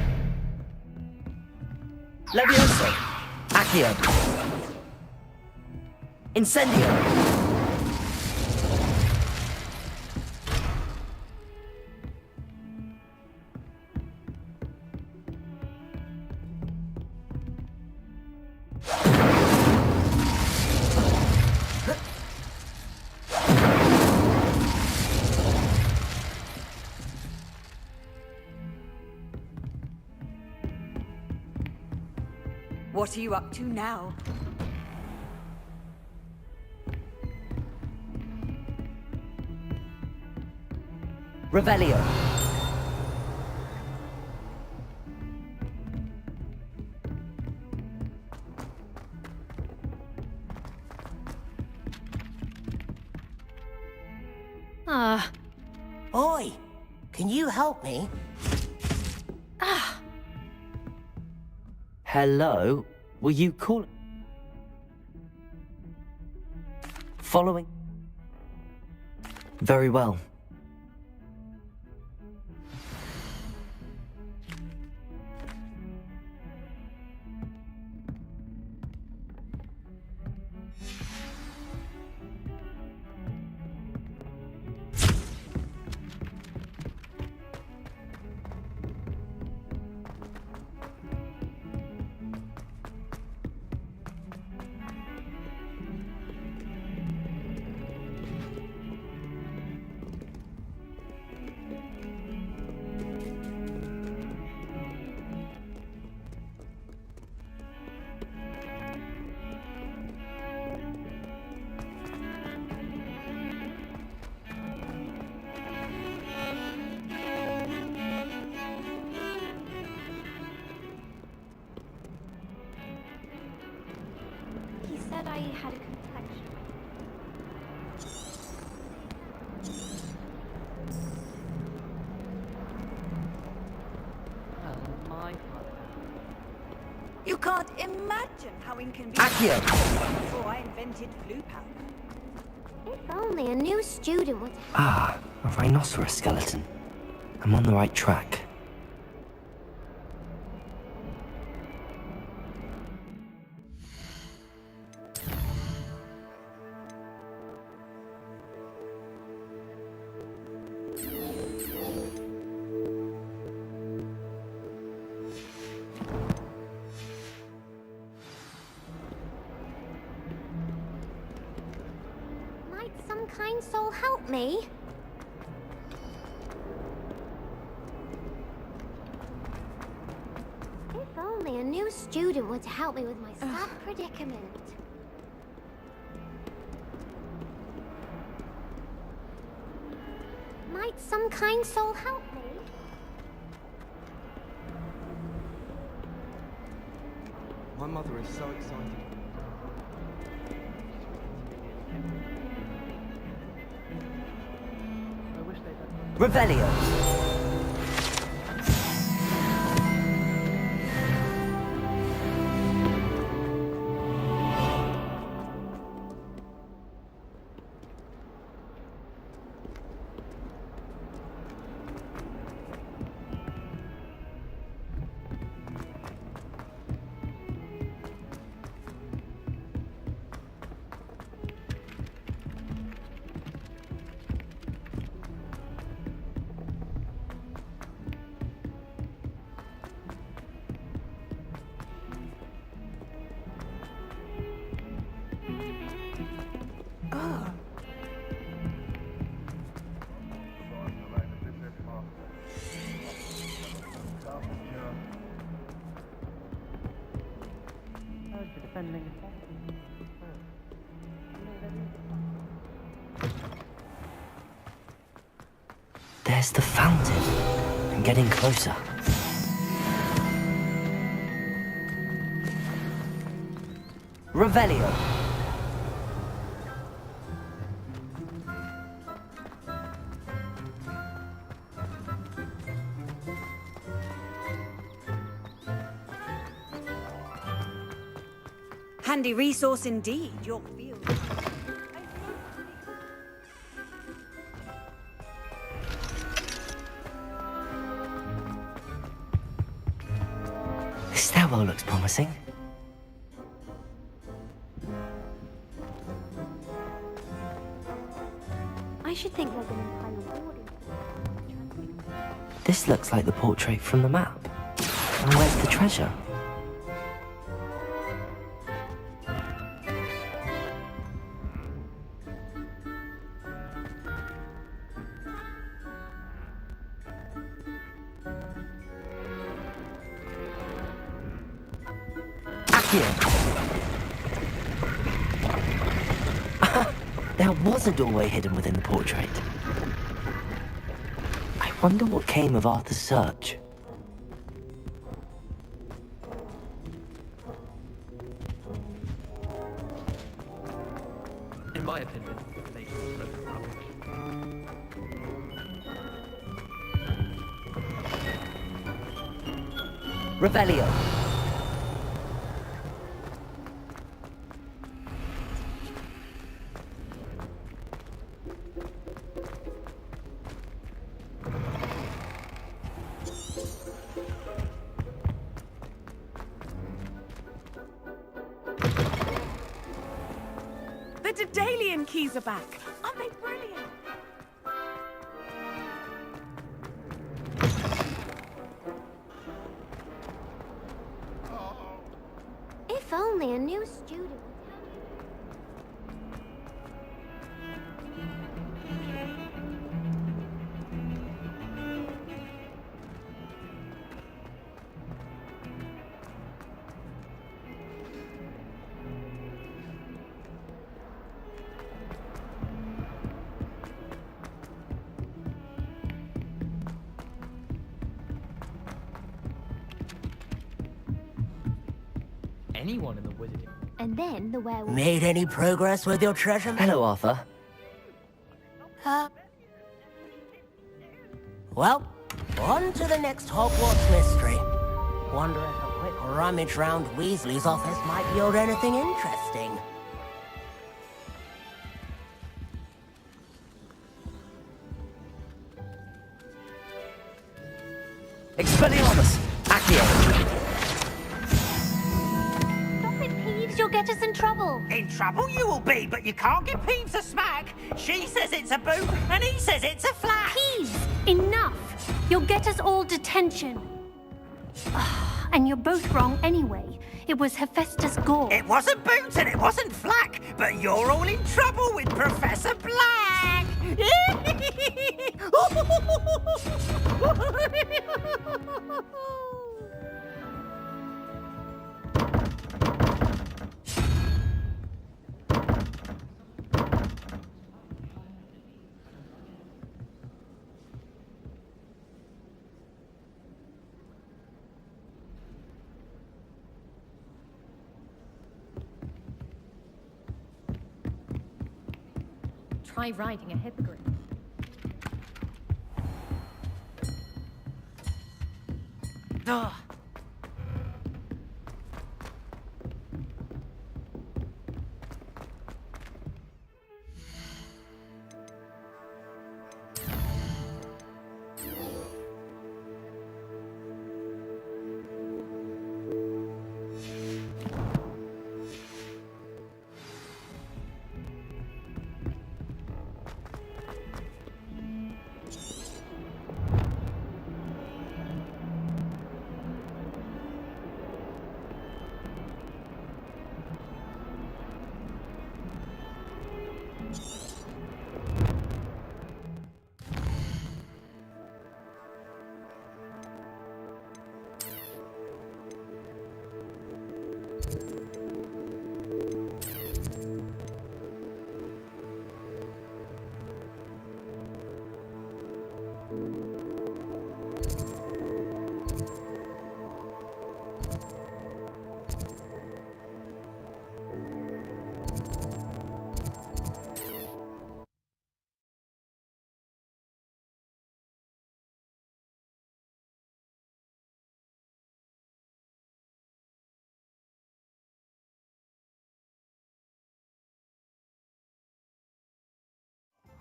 Levioso! Accio! Incendio! What are you up to now? Revelio! Oi! Can you help me? Hello? Were you calling? Following? Very well. He said I had a complexion. You can't imagine how inconvenient Accio! it was before I invented flue powder. If only a new student would... Ah, a rhinoceros skeleton. I'm on the right track. Might some kind soul help me? If only a new student were to help me with my sad predicament. Might some kind soul help me? My mother is so excited. Revelio. There's the fountain. I'm getting closer. Revelio. Handy resource indeed, your field. This stairwell looks promising. I should think there's an entire ward in This looks like the portrait from the map. And where's the treasure? There was a doorway hidden within the portrait. I wonder what came of Arthur's search. In my opinion, they should look rubbish. Revelio. The Daedalian keys are back. Aren't they brilliant? If only a new student. Anyone in the wizarding. And then the werewolf. Made any progress with your treasure? Hello, Arthur. Well, on to the next Hogwarts mystery. Wonder if a quick rummage round Weasley's office might yield anything interesting. Expelliarmus! Accio! Stop it, Peeves. You'll get us in trouble. In trouble you will be, but you can't give Peeves a smack. She says it's a boot, and he says it's a flat. Peeves, enough. You'll get us all detention. And you're both wrong anyway. It was Hephaestus Gore. It wasn't boot and it wasn't flack, but you're all in trouble with Professor Black. try riding a hippogriff. Ugh.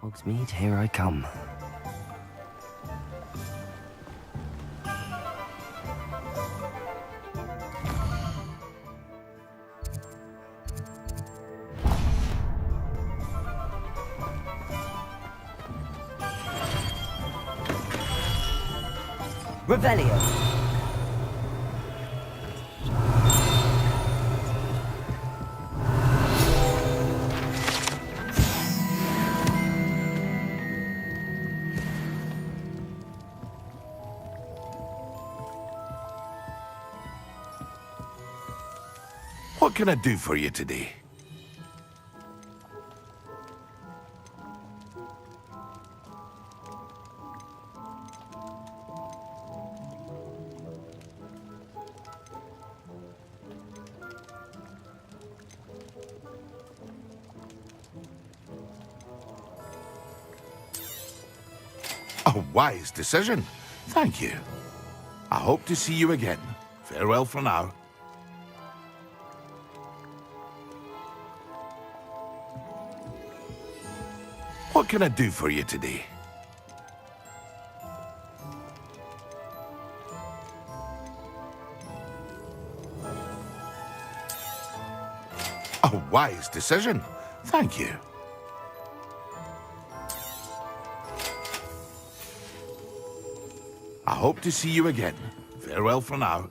Hogsmeade, here I come. Revelio. What can I do for you today? A wise decision. Thank you. I hope to see you again. Farewell for now. What can I do for you today? A wise decision. Thank you. I hope to see you again. Farewell for now.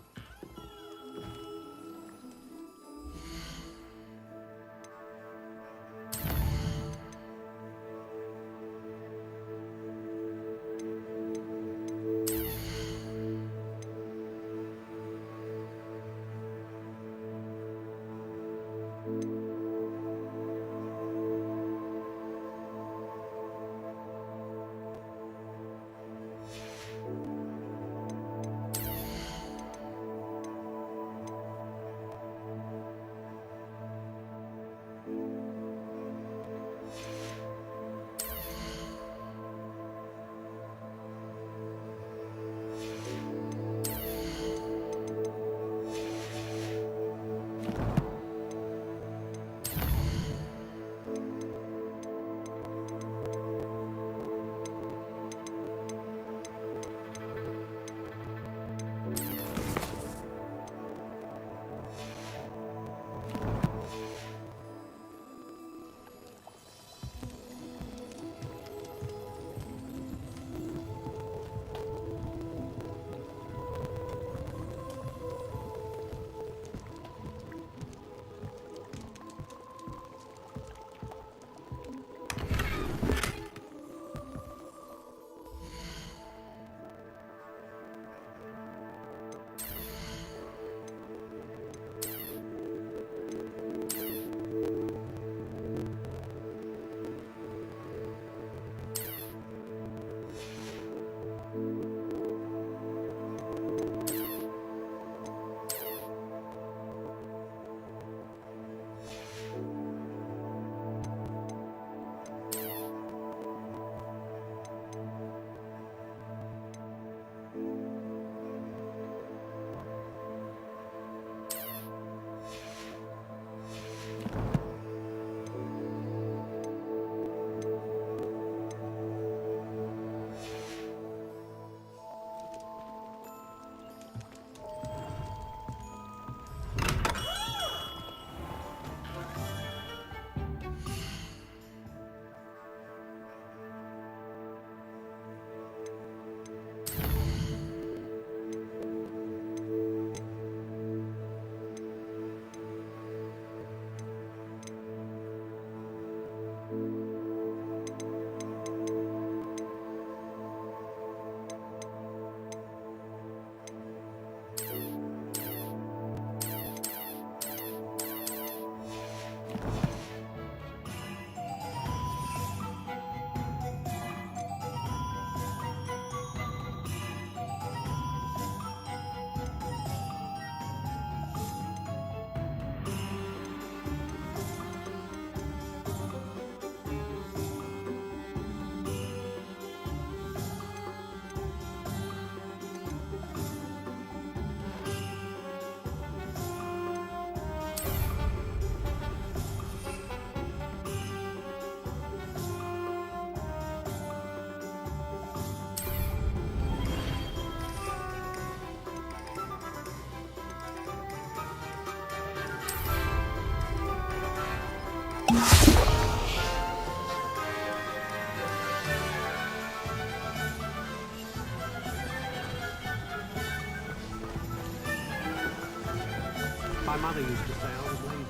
My mother used to say I was lazy.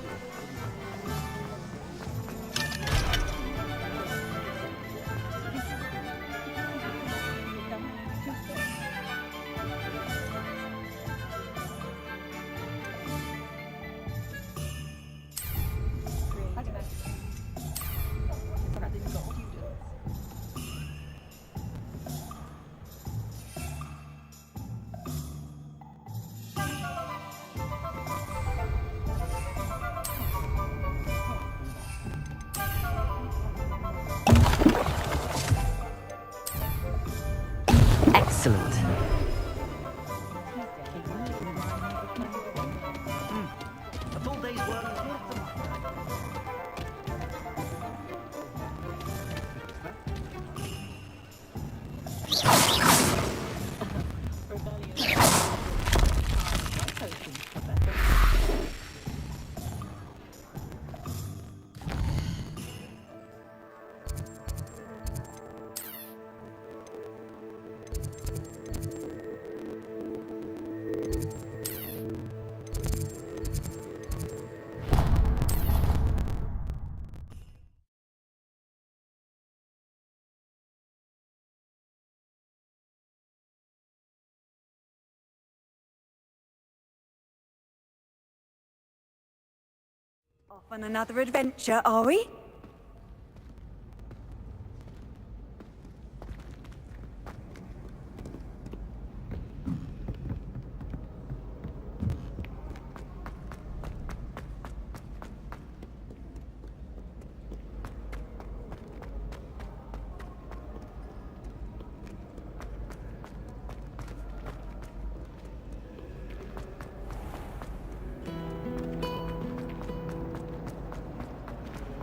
Excellent. A full day's work. Off on another adventure, are we?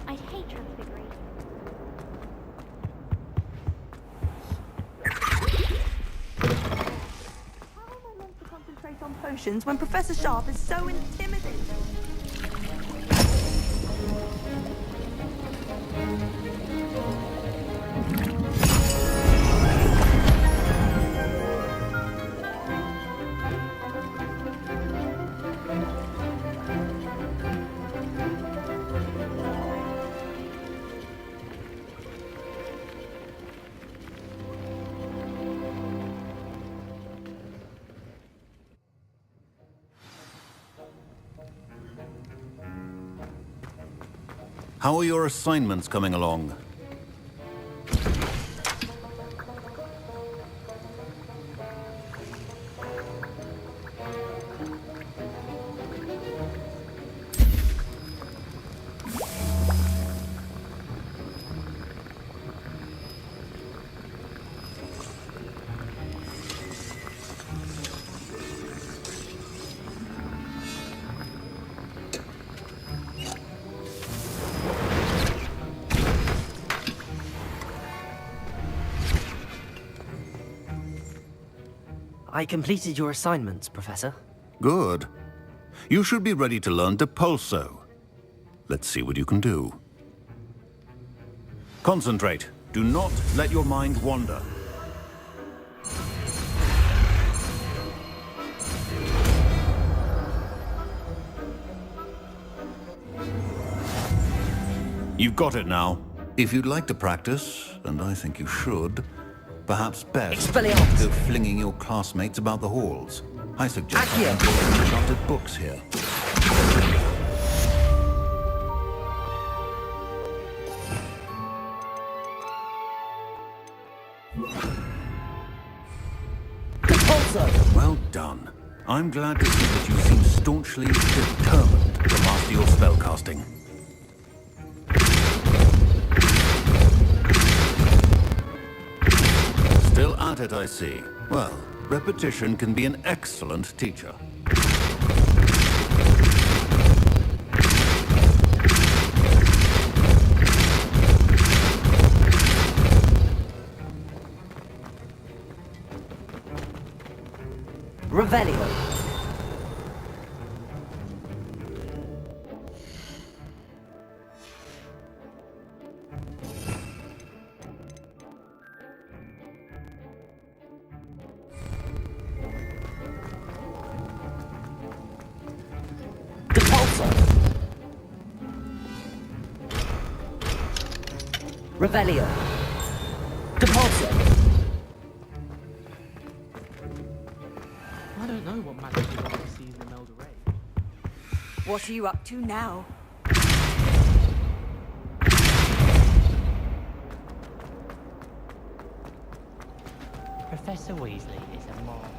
I hate transfiguration. How am I meant to concentrate on potions when Professor Sharp is so intimidating? How are your assignments coming along? I completed your assignments, Professor. Good. You should be ready to learn Depulso. Let's see what you can do. Concentrate. Do not let your mind wander. You've got it now. If you'd like to practice, and I think you should, perhaps best go flinging your classmates about the halls. I suggest enchanted books here. Well done. I'm glad to see that you seem staunchly determined to master your spellcasting. Still at it, I see. Well, repetition can be an excellent teacher. Revelio. Revelio. Depulso. I don't know what magic is up the season of Elder Ray. What are you up to now? Professor Weasley is a marvel.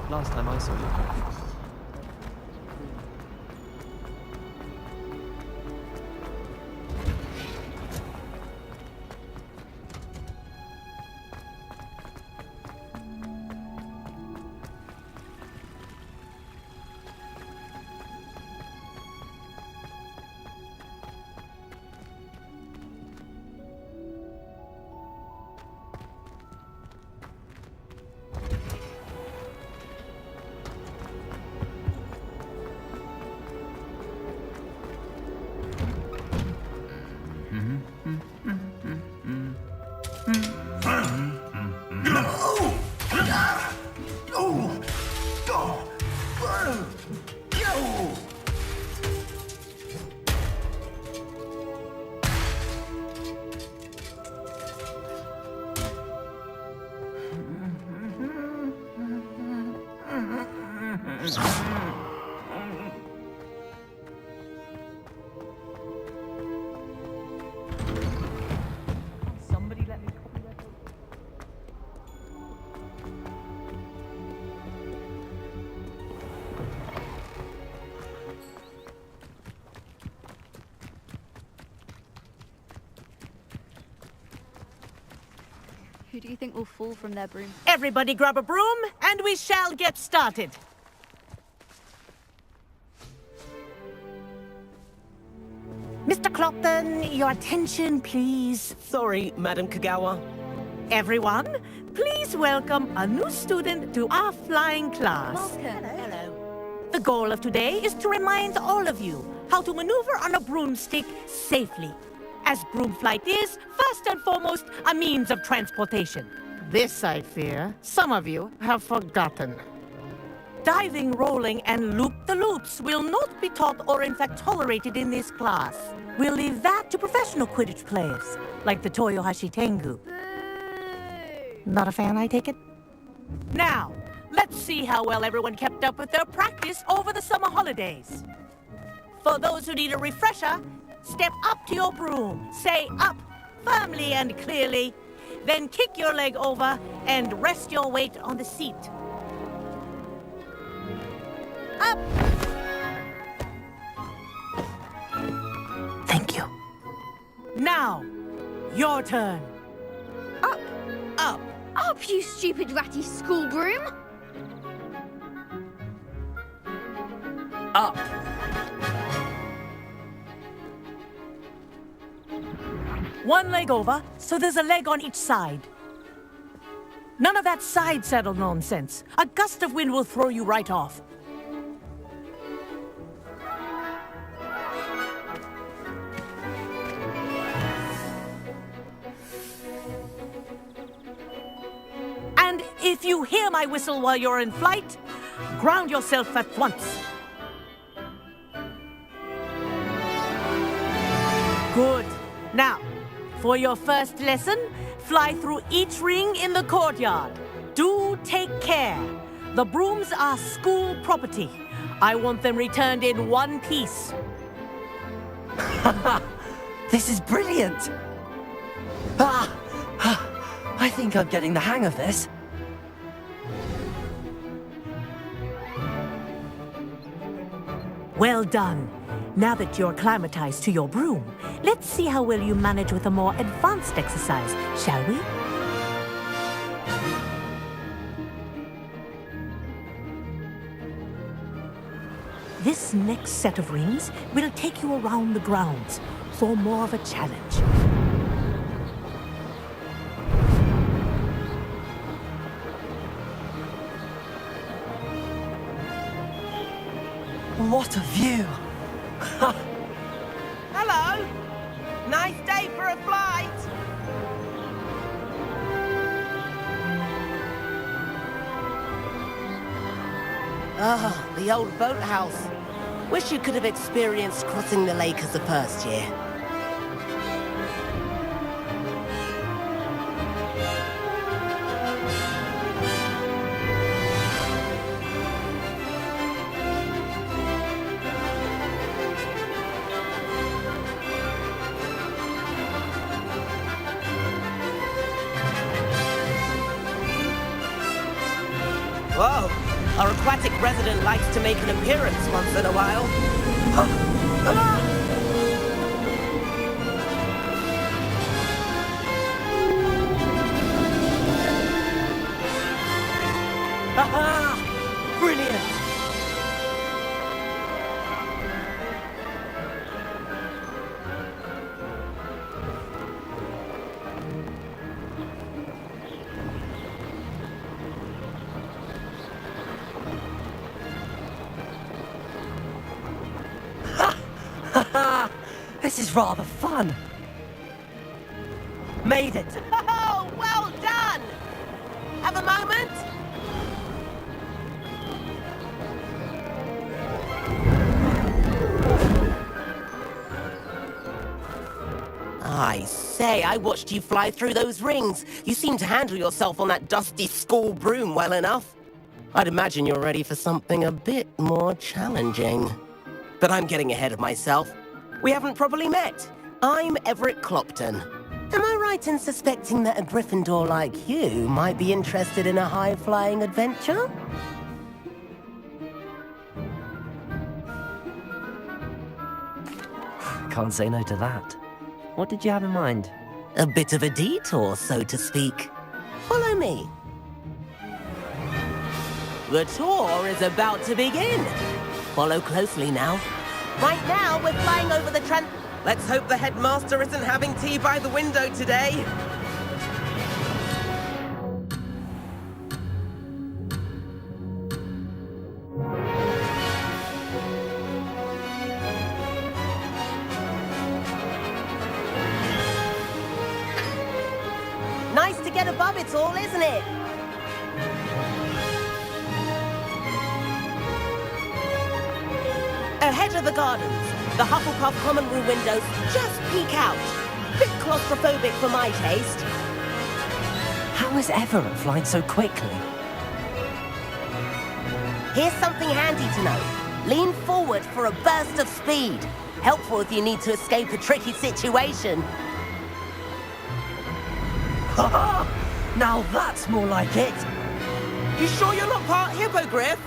Last time I saw you. Somebody let me copy that. Who do you think will fall from their broom? Everybody grab a broom, and we shall get started. Mr. Clopton, your attention, please. Sorry, Madam Kagawa. Everyone, please welcome a new student to our flying class. Hello. The goal of today is to remind all of you how to maneuver on a broomstick safely, as broom flight is, first and foremost, a means of transportation. This, I fear, some of you have forgotten. Diving, rolling, and loop-the-loops will not be taught or in fact tolerated in this class. We'll leave that to professional Quidditch players, like the Toyohashi Tengu. Not a fan, I take it? Now, let's see how well everyone kept up with their practice over the summer holidays. For those who need a refresher, step up to your broom, say up, firmly and clearly, then kick your leg over and rest your weight on the seat. Up! Thank you. Now, your turn. Up! Up! Up, you stupid ratty school broom! Up. One leg over, so there's a leg on each side. None of that side saddle nonsense. A gust of wind will throw you right off. And if you hear my whistle while you're in flight, ground yourself at once. Good. Now, for your first lesson, fly through each ring in the courtyard. Do take care. The brooms are school property. I want them returned in one piece. This is brilliant! I think I'm getting the hang of this. Well done. Now that you're acclimatized to your broom, let's see how well you manage with a more advanced exercise, shall we? This next set of rings will take you around the grounds for more of a challenge. What a view! Hello! Nice day for a flight! Ah, the old boathouse. Wish you could have experienced crossing the lake as a first year. Whoa! Our aquatic resident likes to make an appearance once in a while. Aha! Brilliant! This is rather fun. Made it. Oh, well done! Have a moment? I say, I watched you fly through those rings. You seem to handle yourself on that dusty school broom well enough. I'd imagine you're ready for something a bit more challenging. But I'm getting ahead of myself. We haven't properly met. I'm Everett Clopton. Am I right in suspecting that a Gryffindor like you might be interested in a high-flying adventure? Can't say no to that. What did you have in mind? A bit of a detour, so to speak. Follow me. The tour is about to begin. Follow closely now. Right now, we're flying over the Let's hope the headmaster isn't having tea by the window today. Nice to get above it all, isn't it? Ahead of the gardens, the Hufflepuff common room windows just peek out. Bit claustrophobic for my taste. How is Everett flying so quickly? Here's something handy to know. Lean forward for a burst of speed. Helpful if you need to escape a tricky situation. Now that's more like it. You sure you're not part Hippogriff?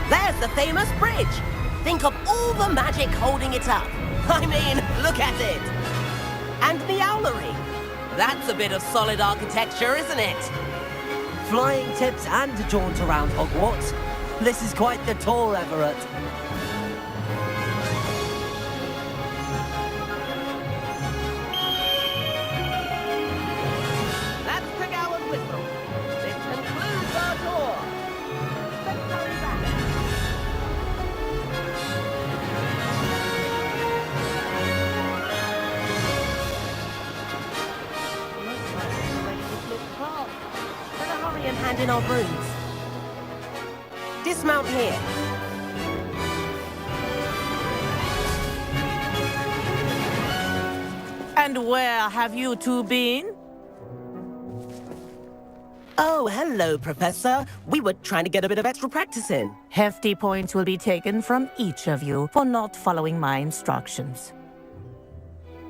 There's the famous bridge. Think of all the magic holding it up. I mean, look at it. And the owlery. That's a bit of solid architecture, isn't it? Flying tips and a jaunt around Hogwarts. This is quite the tour, Everett. Let's pick our whistle. This concludes our tour. Let's hurry back. Looks like we're ready to flip class. Better hurry and hand in our brooms. Dismount here. And where have you two been? Oh, hello, Professor. We were trying to get a bit of extra practice in. Hefty points will be taken from each of you for not following my instructions.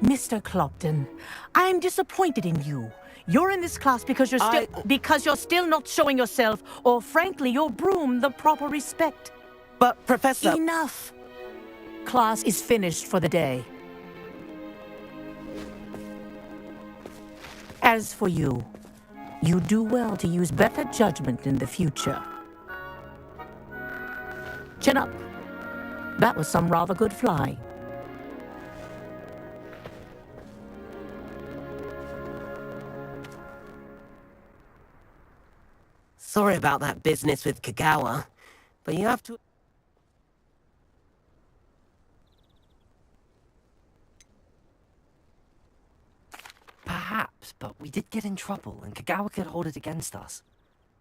Mr. Clopton, I'm disappointed in you. You're in this class because you're still not showing yourself, or frankly, your broom the proper respect. But, Professor... Enough. Class is finished for the day. As for you, you do well to use better judgment in the future. Chin up. That was some rather good flying. Sorry about that business with Kagawa, but you have to... Perhaps, but we did get in trouble, and Kagawa could hold it against us.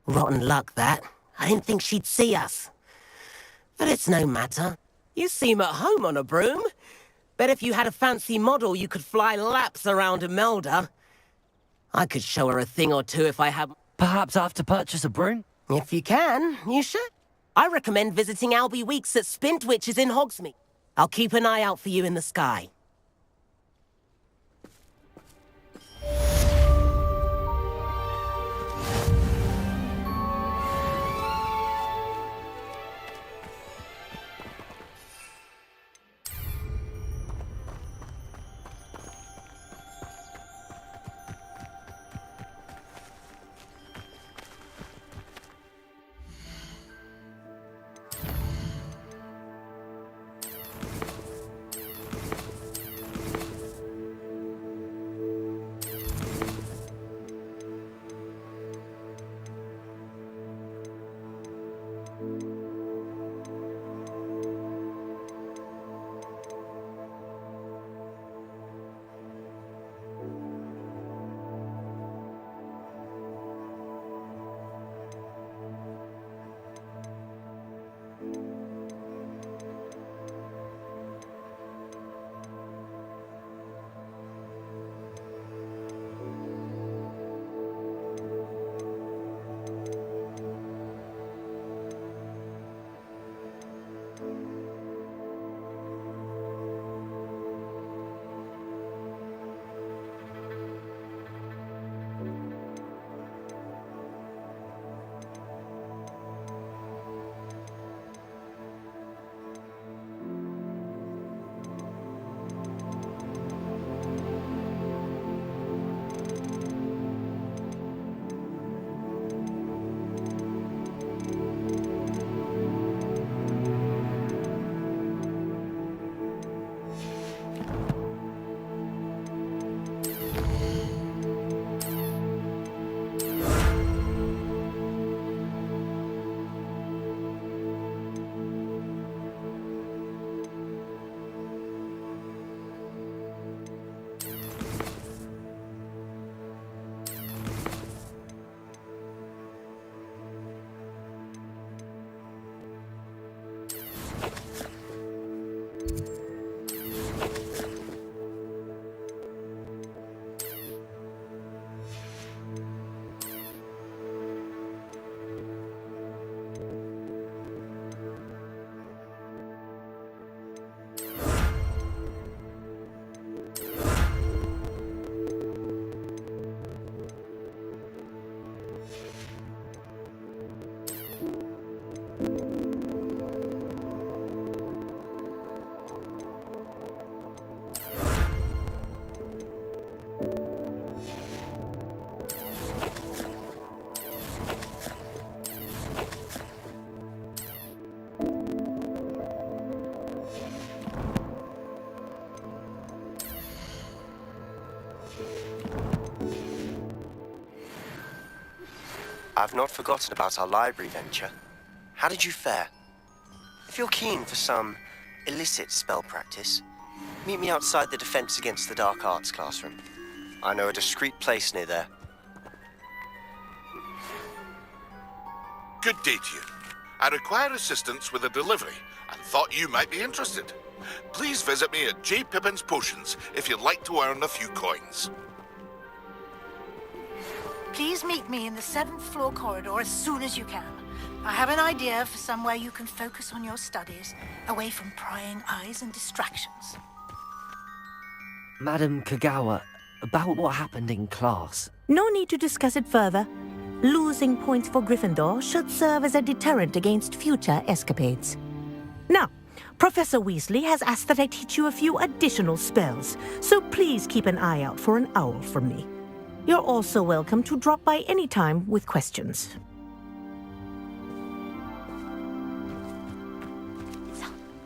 Rotten luck, that. I didn't think she'd see us. But it's no matter. You seem at home on a broom. Bet if you had a fancy model, you could fly laps around Imelda. I could show her a thing or two if I had... Perhaps I have to purchase a broom? If you can, you should. I recommend visiting Albie Weeks at Spintwitches in Hogsmeade. I'll keep an eye out for you in the sky. I've not forgotten about our library venture. How did you fare? If you're keen for some illicit spell practice, meet me outside the Defense Against the Dark Arts classroom. I know a discreet place near there. Good day to you. I require assistance with a delivery and thought you might be interested. Please visit me at J. Pippin's Potions if you'd like to earn a few coins. Please meet me in the 7th floor corridor as soon as you can. I have an idea for somewhere you can focus on your studies, away from prying eyes and distractions. Madam Kagawa, about what happened in class. No need to discuss it further. Losing points for Gryffindor should serve as a deterrent against future escapades. Now, Professor Weasley has asked that I teach you a few additional spells, so please keep an eye out for an owl from me. You're also welcome to drop by any time with questions.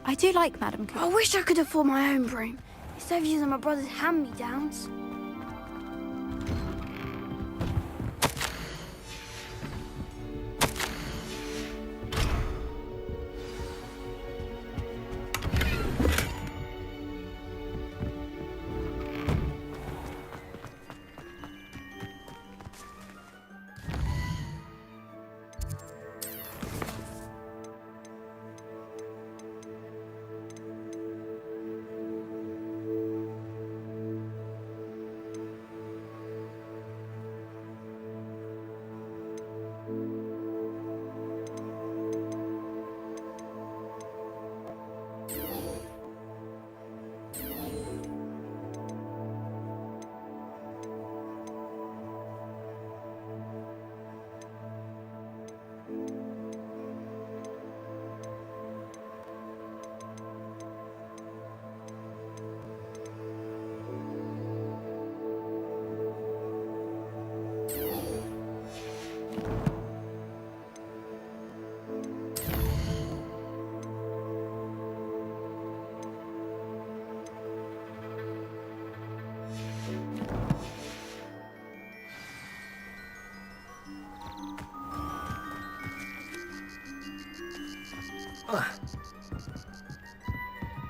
I do like Madam Cook. I wish I could afford my own broom, instead of using my brother's hand-me-downs.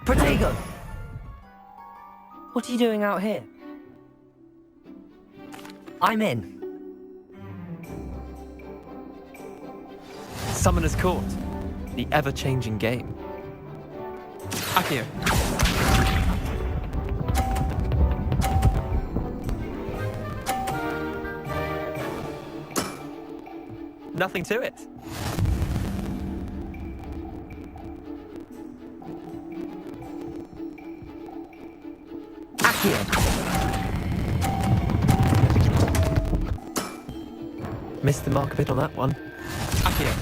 Protego! What are you doing out here? I'm in. Summoner's Court. The ever-changing game. Akio. Nothing to it. Missed the mark a bit on that one. Akio.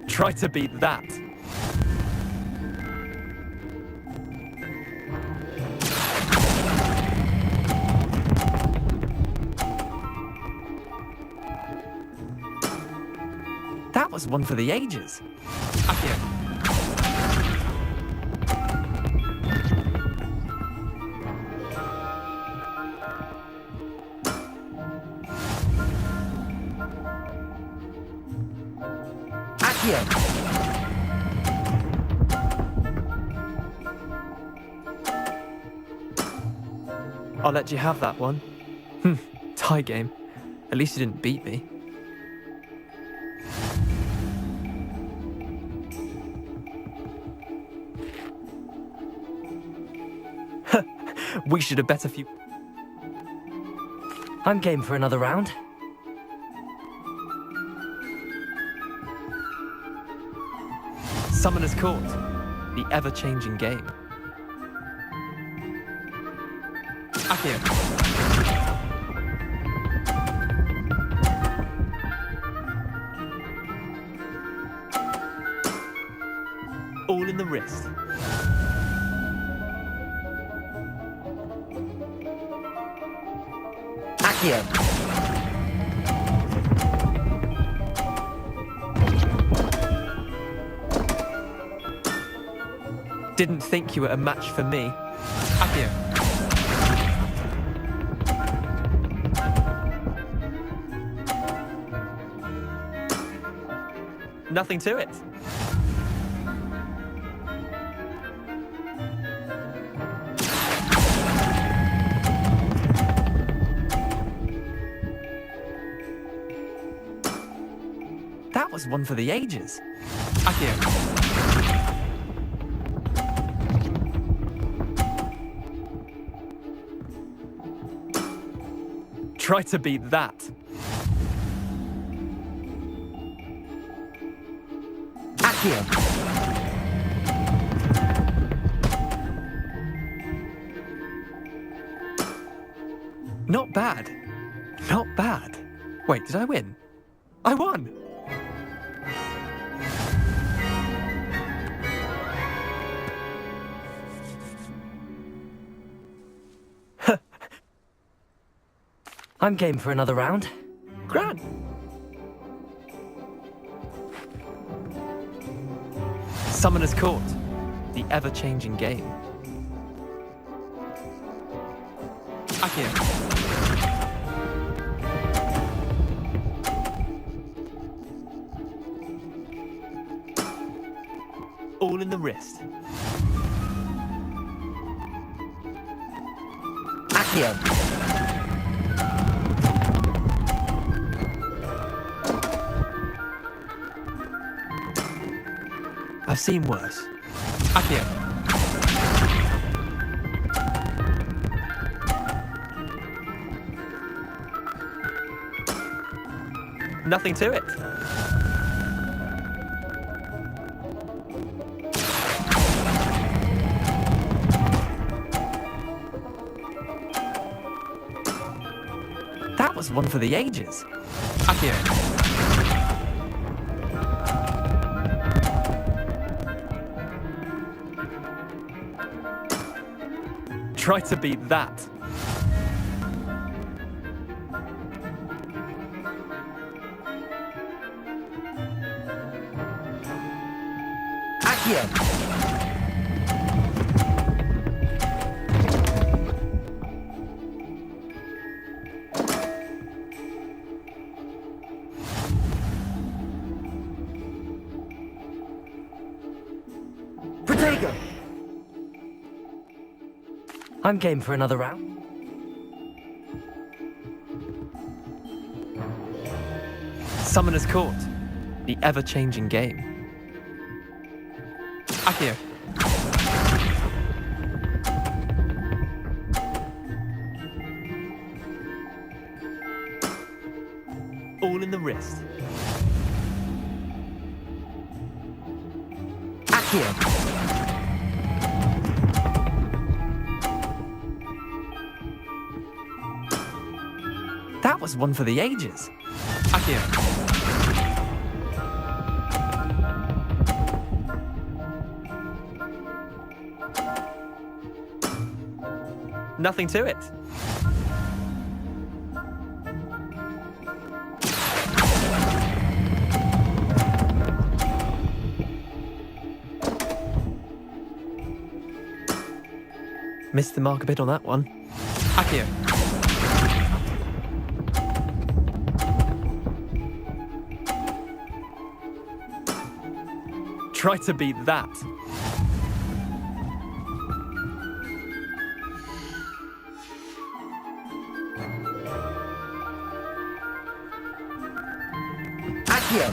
Try to beat that. That was one for the ages. Akio. I'll let you have that one. Tie game. At least you didn't beat me. We should have bet a few. I'm game for another round. Summoner's Court. The ever-changing game. Akio. All in the wrist. Akio. Didn't think you were a match for me. Akio. Nothing to it. That was one for the ages. Akio. Try to beat that. Akio. Not bad. Not bad. Wait, did I win? I won! I'm game for another round. Gran. Summoner's Court. The ever-changing game. Akio. All in the wrist. Akio. I've seen worse. Akio. Nothing to it. That was one for the ages. Akio. Try to beat that. Akio. Protego. I'm game for another round. Summoner's Court. The ever-changing game. Akio. All in the wrist. Akio. That was one for the ages. Akio. Nothing to it. Missed the mark a bit on that one. Akio. Try to beat that. Akio.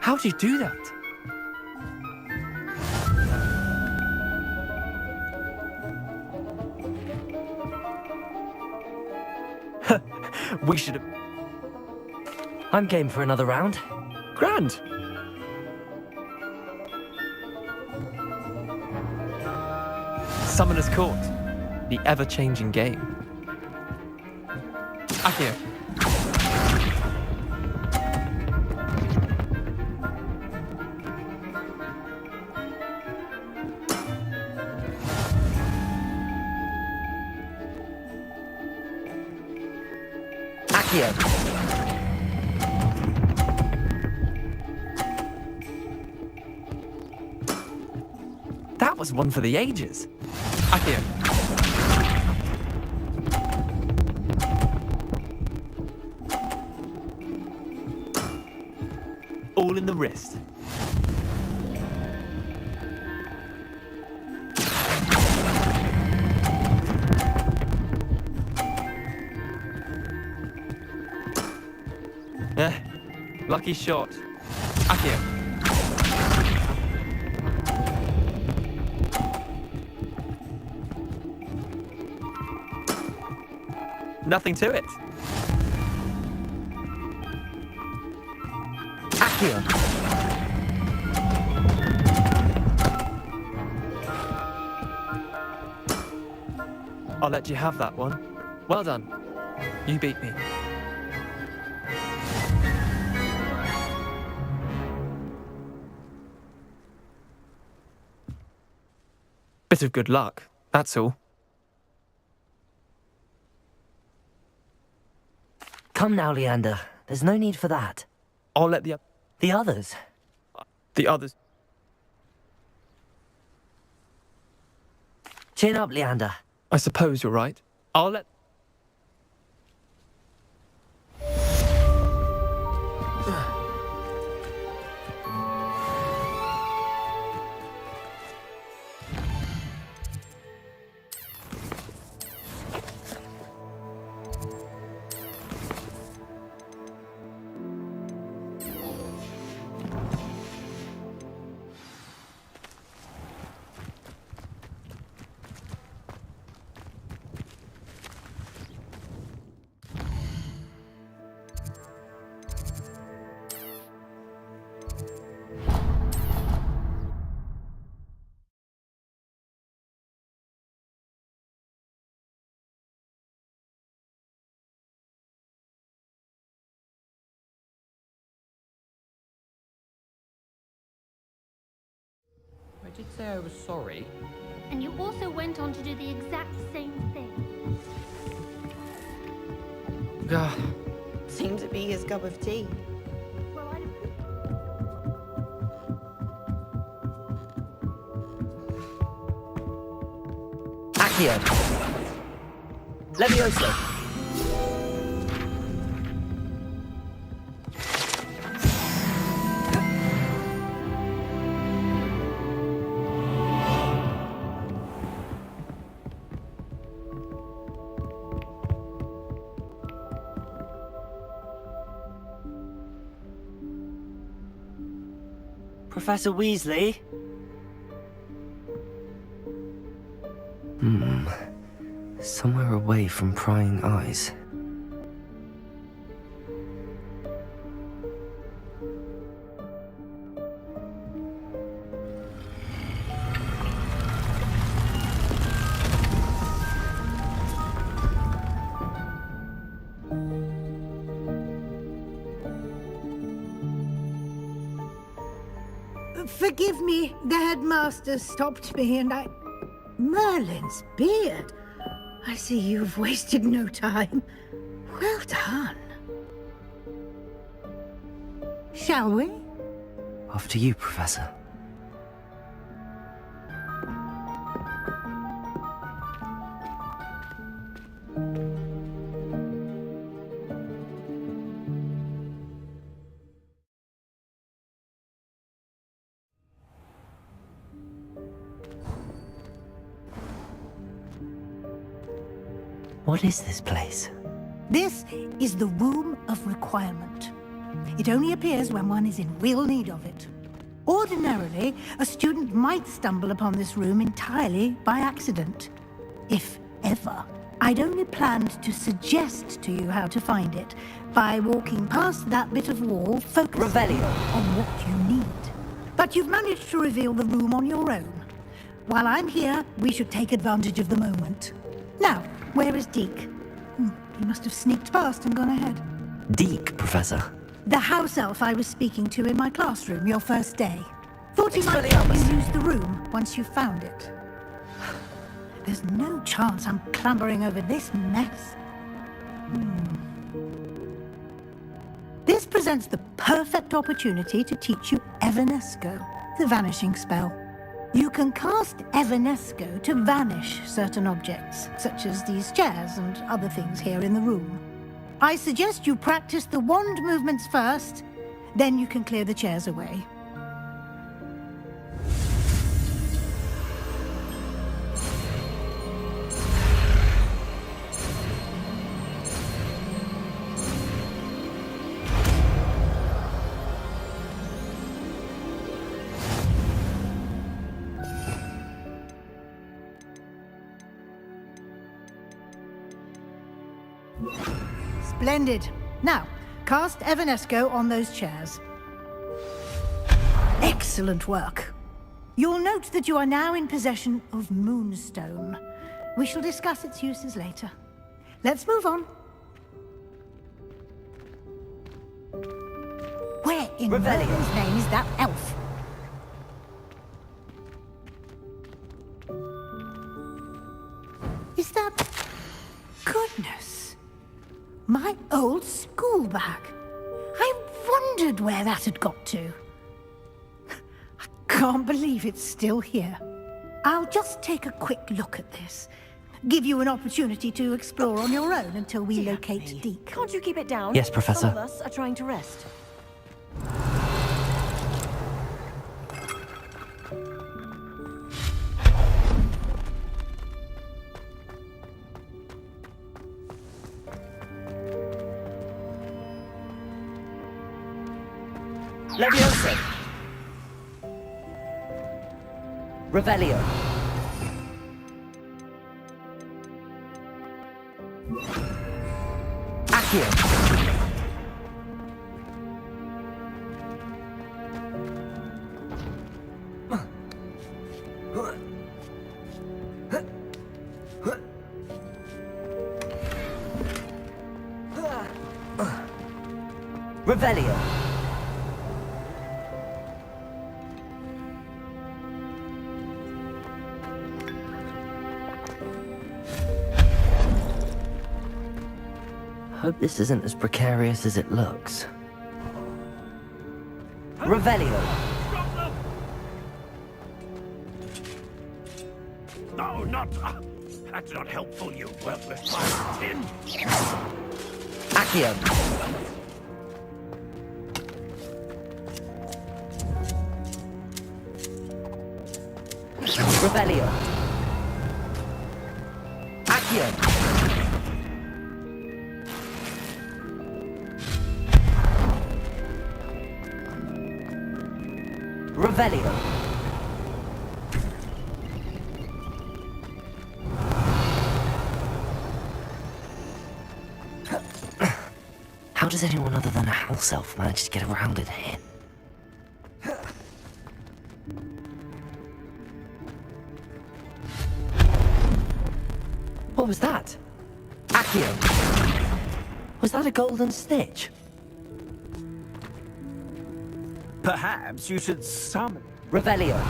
How'd you do that? We should have... I'm game for another round. Grand. Summoner's Court. The ever-changing game. Akio. Akio. That was one for the ages. Akio. All in the wrist. Lucky shot. Akio. Nothing to it. Akio. I'll let you have that one. Well done. You beat me. Bit of good luck, that's all. Come now, Leander. There's no need for that. I'll let the others. The others. Chin up, Leander. I suppose you're right. I'll let... I did say I was sorry. And you also went on to do the exact same thing. Seemed to be his cup of tea. Accio. Levioso. Professor Weasley? Somewhere away from prying eyes. Forgive me, the headmaster stopped me and I... Merlin's beard. I see you've wasted no time. Well done. Shall we? After you, Professor. What is this place? This is the Room of Requirement. It only appears when one is in real need of it. Ordinarily, a student might stumble upon this room entirely by accident. If ever. I'd only planned to suggest to you how to find it by walking past that bit of wall, focusing on what you need. But you've managed to reveal the room on your own. While I'm here, we should take advantage of the moment. Now, where is Deke? He must have sneaked past and gone ahead. Deke, Professor. The house elf I was speaking to in my classroom your first day. Thought he might help you use the room once you found it. There's no chance I'm clambering over this mess. This presents the perfect opportunity to teach you Evanesco, the vanishing spell. You can cast Evanesco to vanish certain objects, such as these chairs and other things here in the room. I suggest you practice the wand movements first, then you can clear the chairs away. Splendid. Now, cast Evanesco on those chairs. Excellent work. You'll note that you are now in possession of Moonstone. We shall discuss its uses later. Let's move on. Where in Merlin's name is that elf? bag. I wondered where that had got to. I can't believe it's still here. I'll just take a quick look at this. Give you an opportunity to explore on your own until we locate Deke. Can't you keep it down? Yes, Professor. Some of us are trying to rest. Leviosa. Revelio. Accio. Revelio. Hope this isn't as precarious as it looks. Revelio. No, not... that's not helpful, you worthless tin. Accio. Revelio. Accio. Revelio. How does anyone other than a house elf manage to get around it here? What was that? Accio. Was that a golden stitch? Perhaps you should summon... Revelio.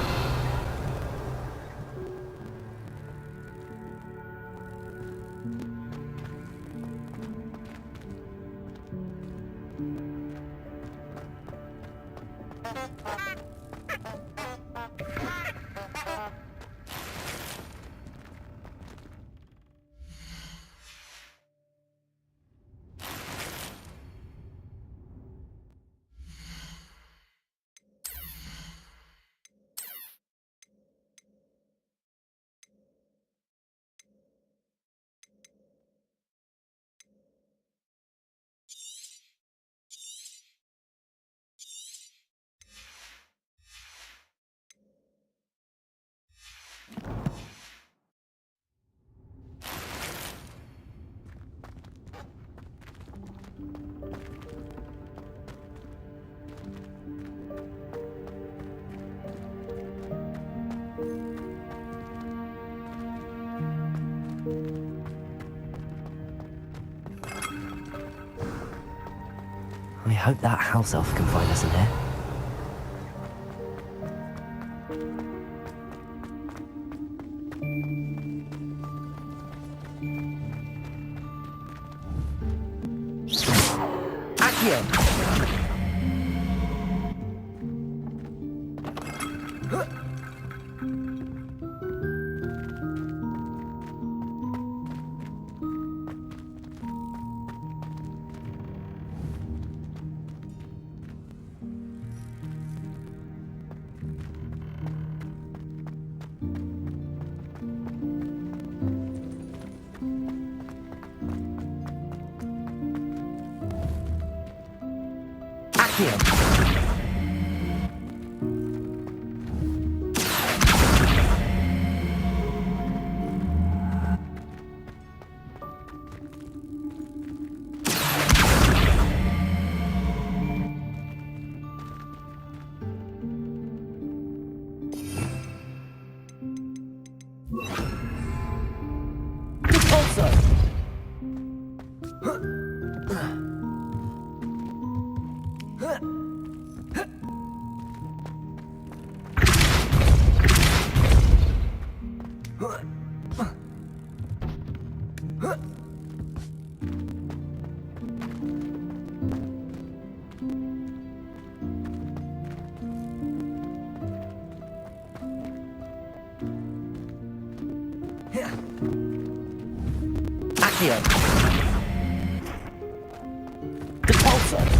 I hope that house elf can find us in here. Accio. Accio. Repulsor.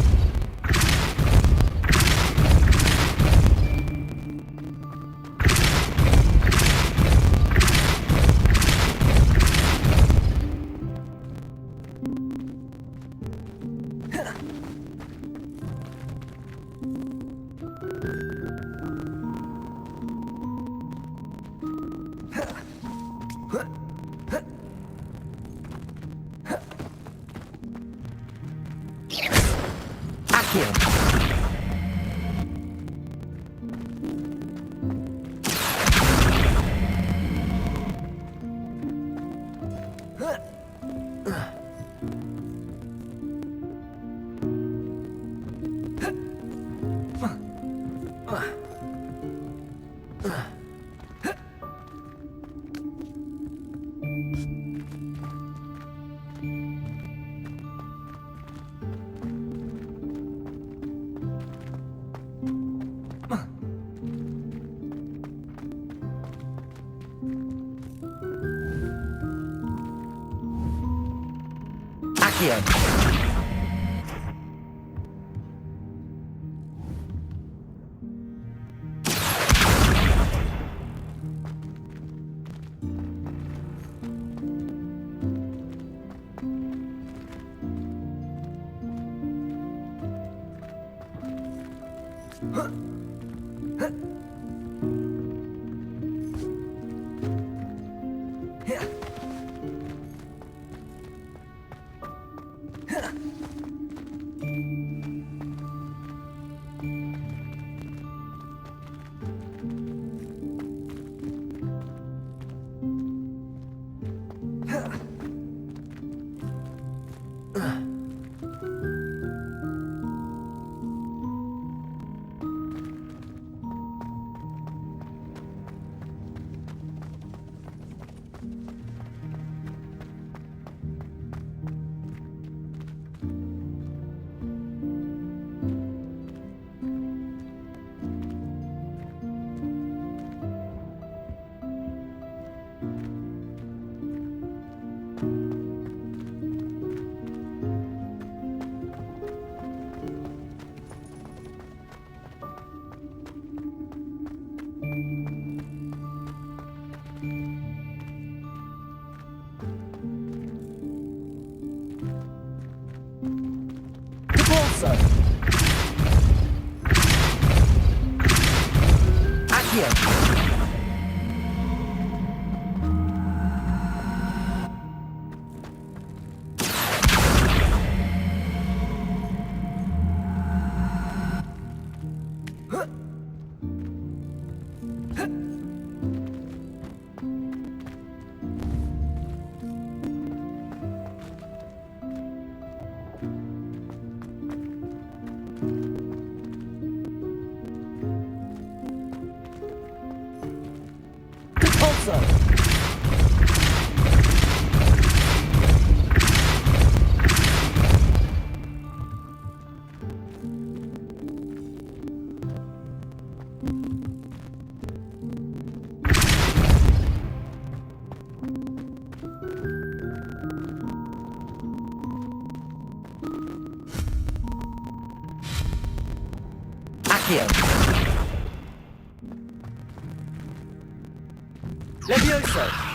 Levioso.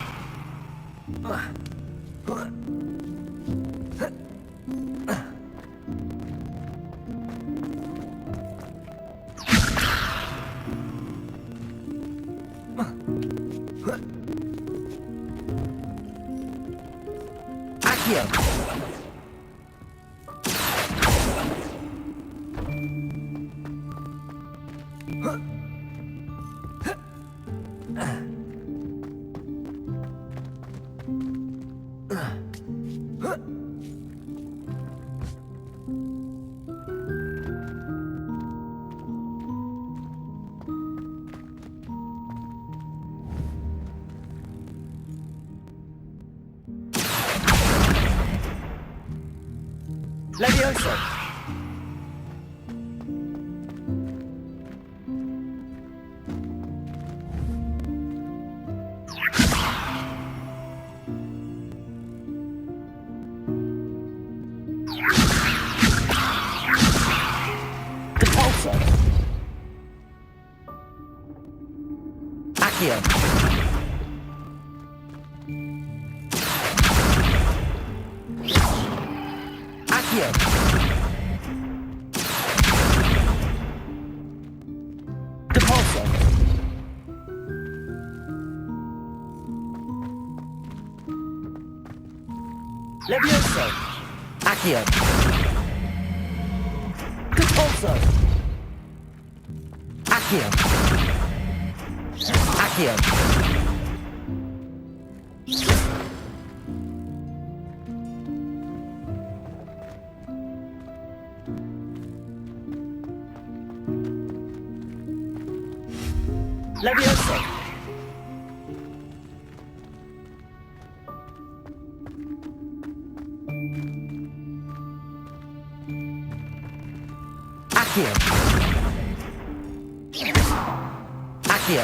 Levioso. Accio. Accio. Depulso. Levioso. Accio. Depulso. Accio. Accio. Levioso. Accio. Accio.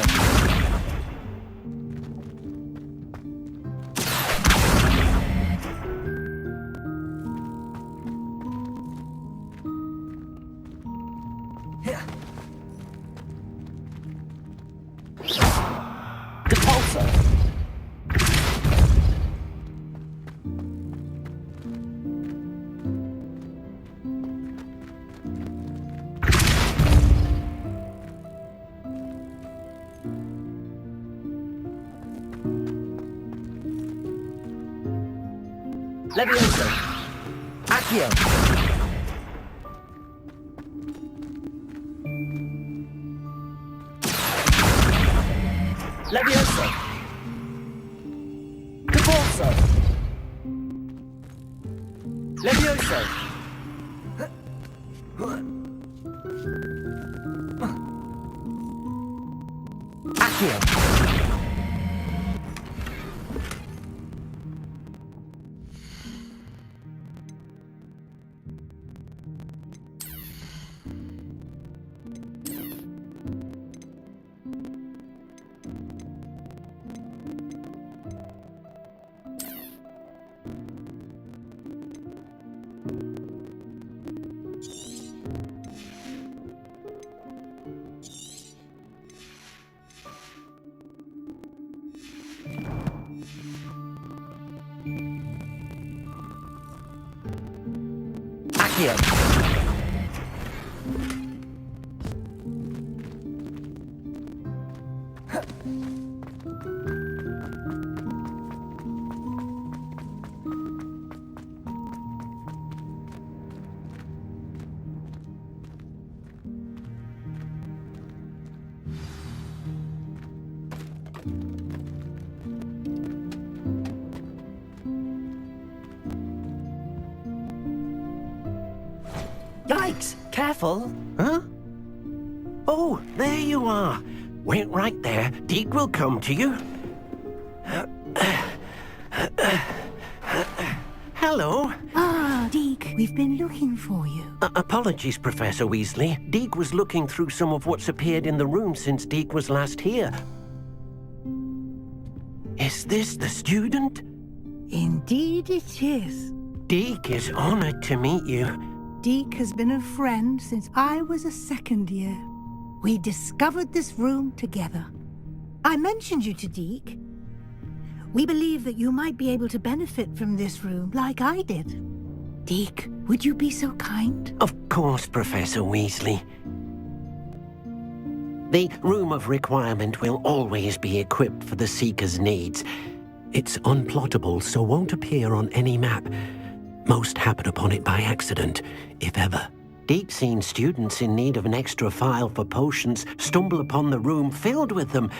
Depulso. Levioso. Accio. Levioso. Depulso. Levioso. Accio. Accio. Yikes! Careful! Huh? Oh, there you are. Wait right there. Deke will come to you. Hello. Ah, Deke, we've been looking for you. Apologies, Professor Weasley. Deke was looking through some of what's appeared in the room since Deke was last here. Is this the student? Indeed it is. Deke is honored to meet you. Deke has been a friend since I was a second year. We discovered this room together. I mentioned you to Deke. We believe that you might be able to benefit from this room like I did. Deke, would you be so kind? Of course, Professor Weasley. The Room of Requirement will always be equipped for the Seeker's needs. It's unplottable, so won't appear on any map. Most happen upon it by accident, if ever. Deke's seen students in need of an extra file for potions stumble upon the room filled with them.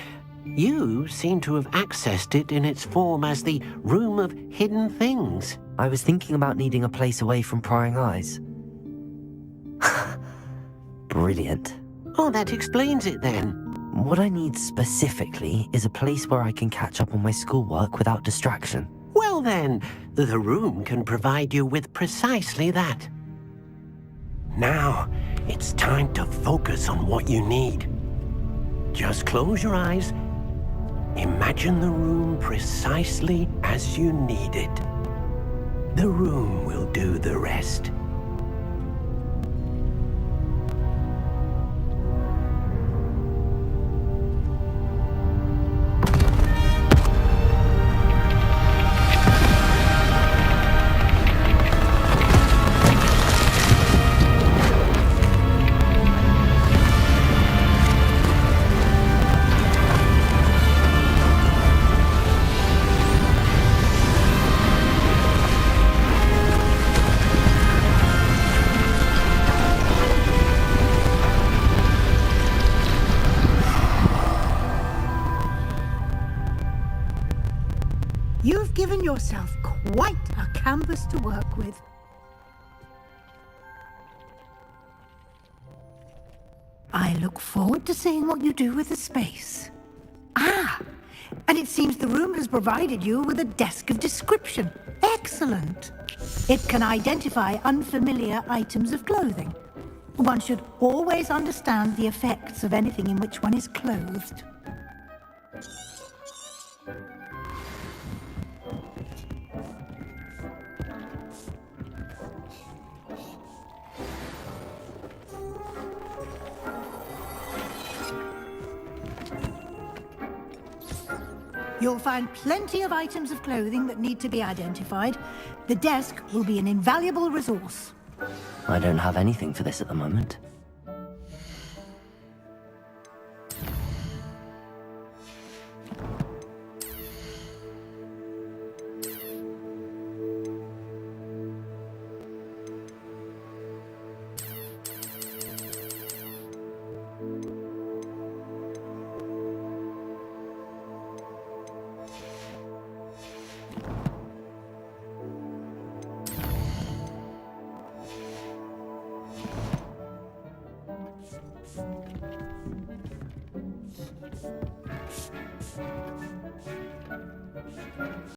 You seem to have accessed it in its form as the Room of Hidden Things. I was thinking about needing a place away from prying eyes. Brilliant. Oh, that explains it then. What I need specifically is a place where I can catch up on my schoolwork without distraction. Well then, the room can provide you with precisely that. Now, it's time to focus on what you need. Just close your eyes. Imagine the room precisely as you need it. The room will do the rest. given yourself quite a canvas to work with. I look forward to seeing what you do with the space. Ah, and it seems the room has provided you with a desk of description. Excellent. It can identify unfamiliar items of clothing. One should always understand the effects of anything in which one is clothed. You'll find plenty of items of clothing that need to be identified. The desk will be an invaluable resource. I don't have anything for this at the moment.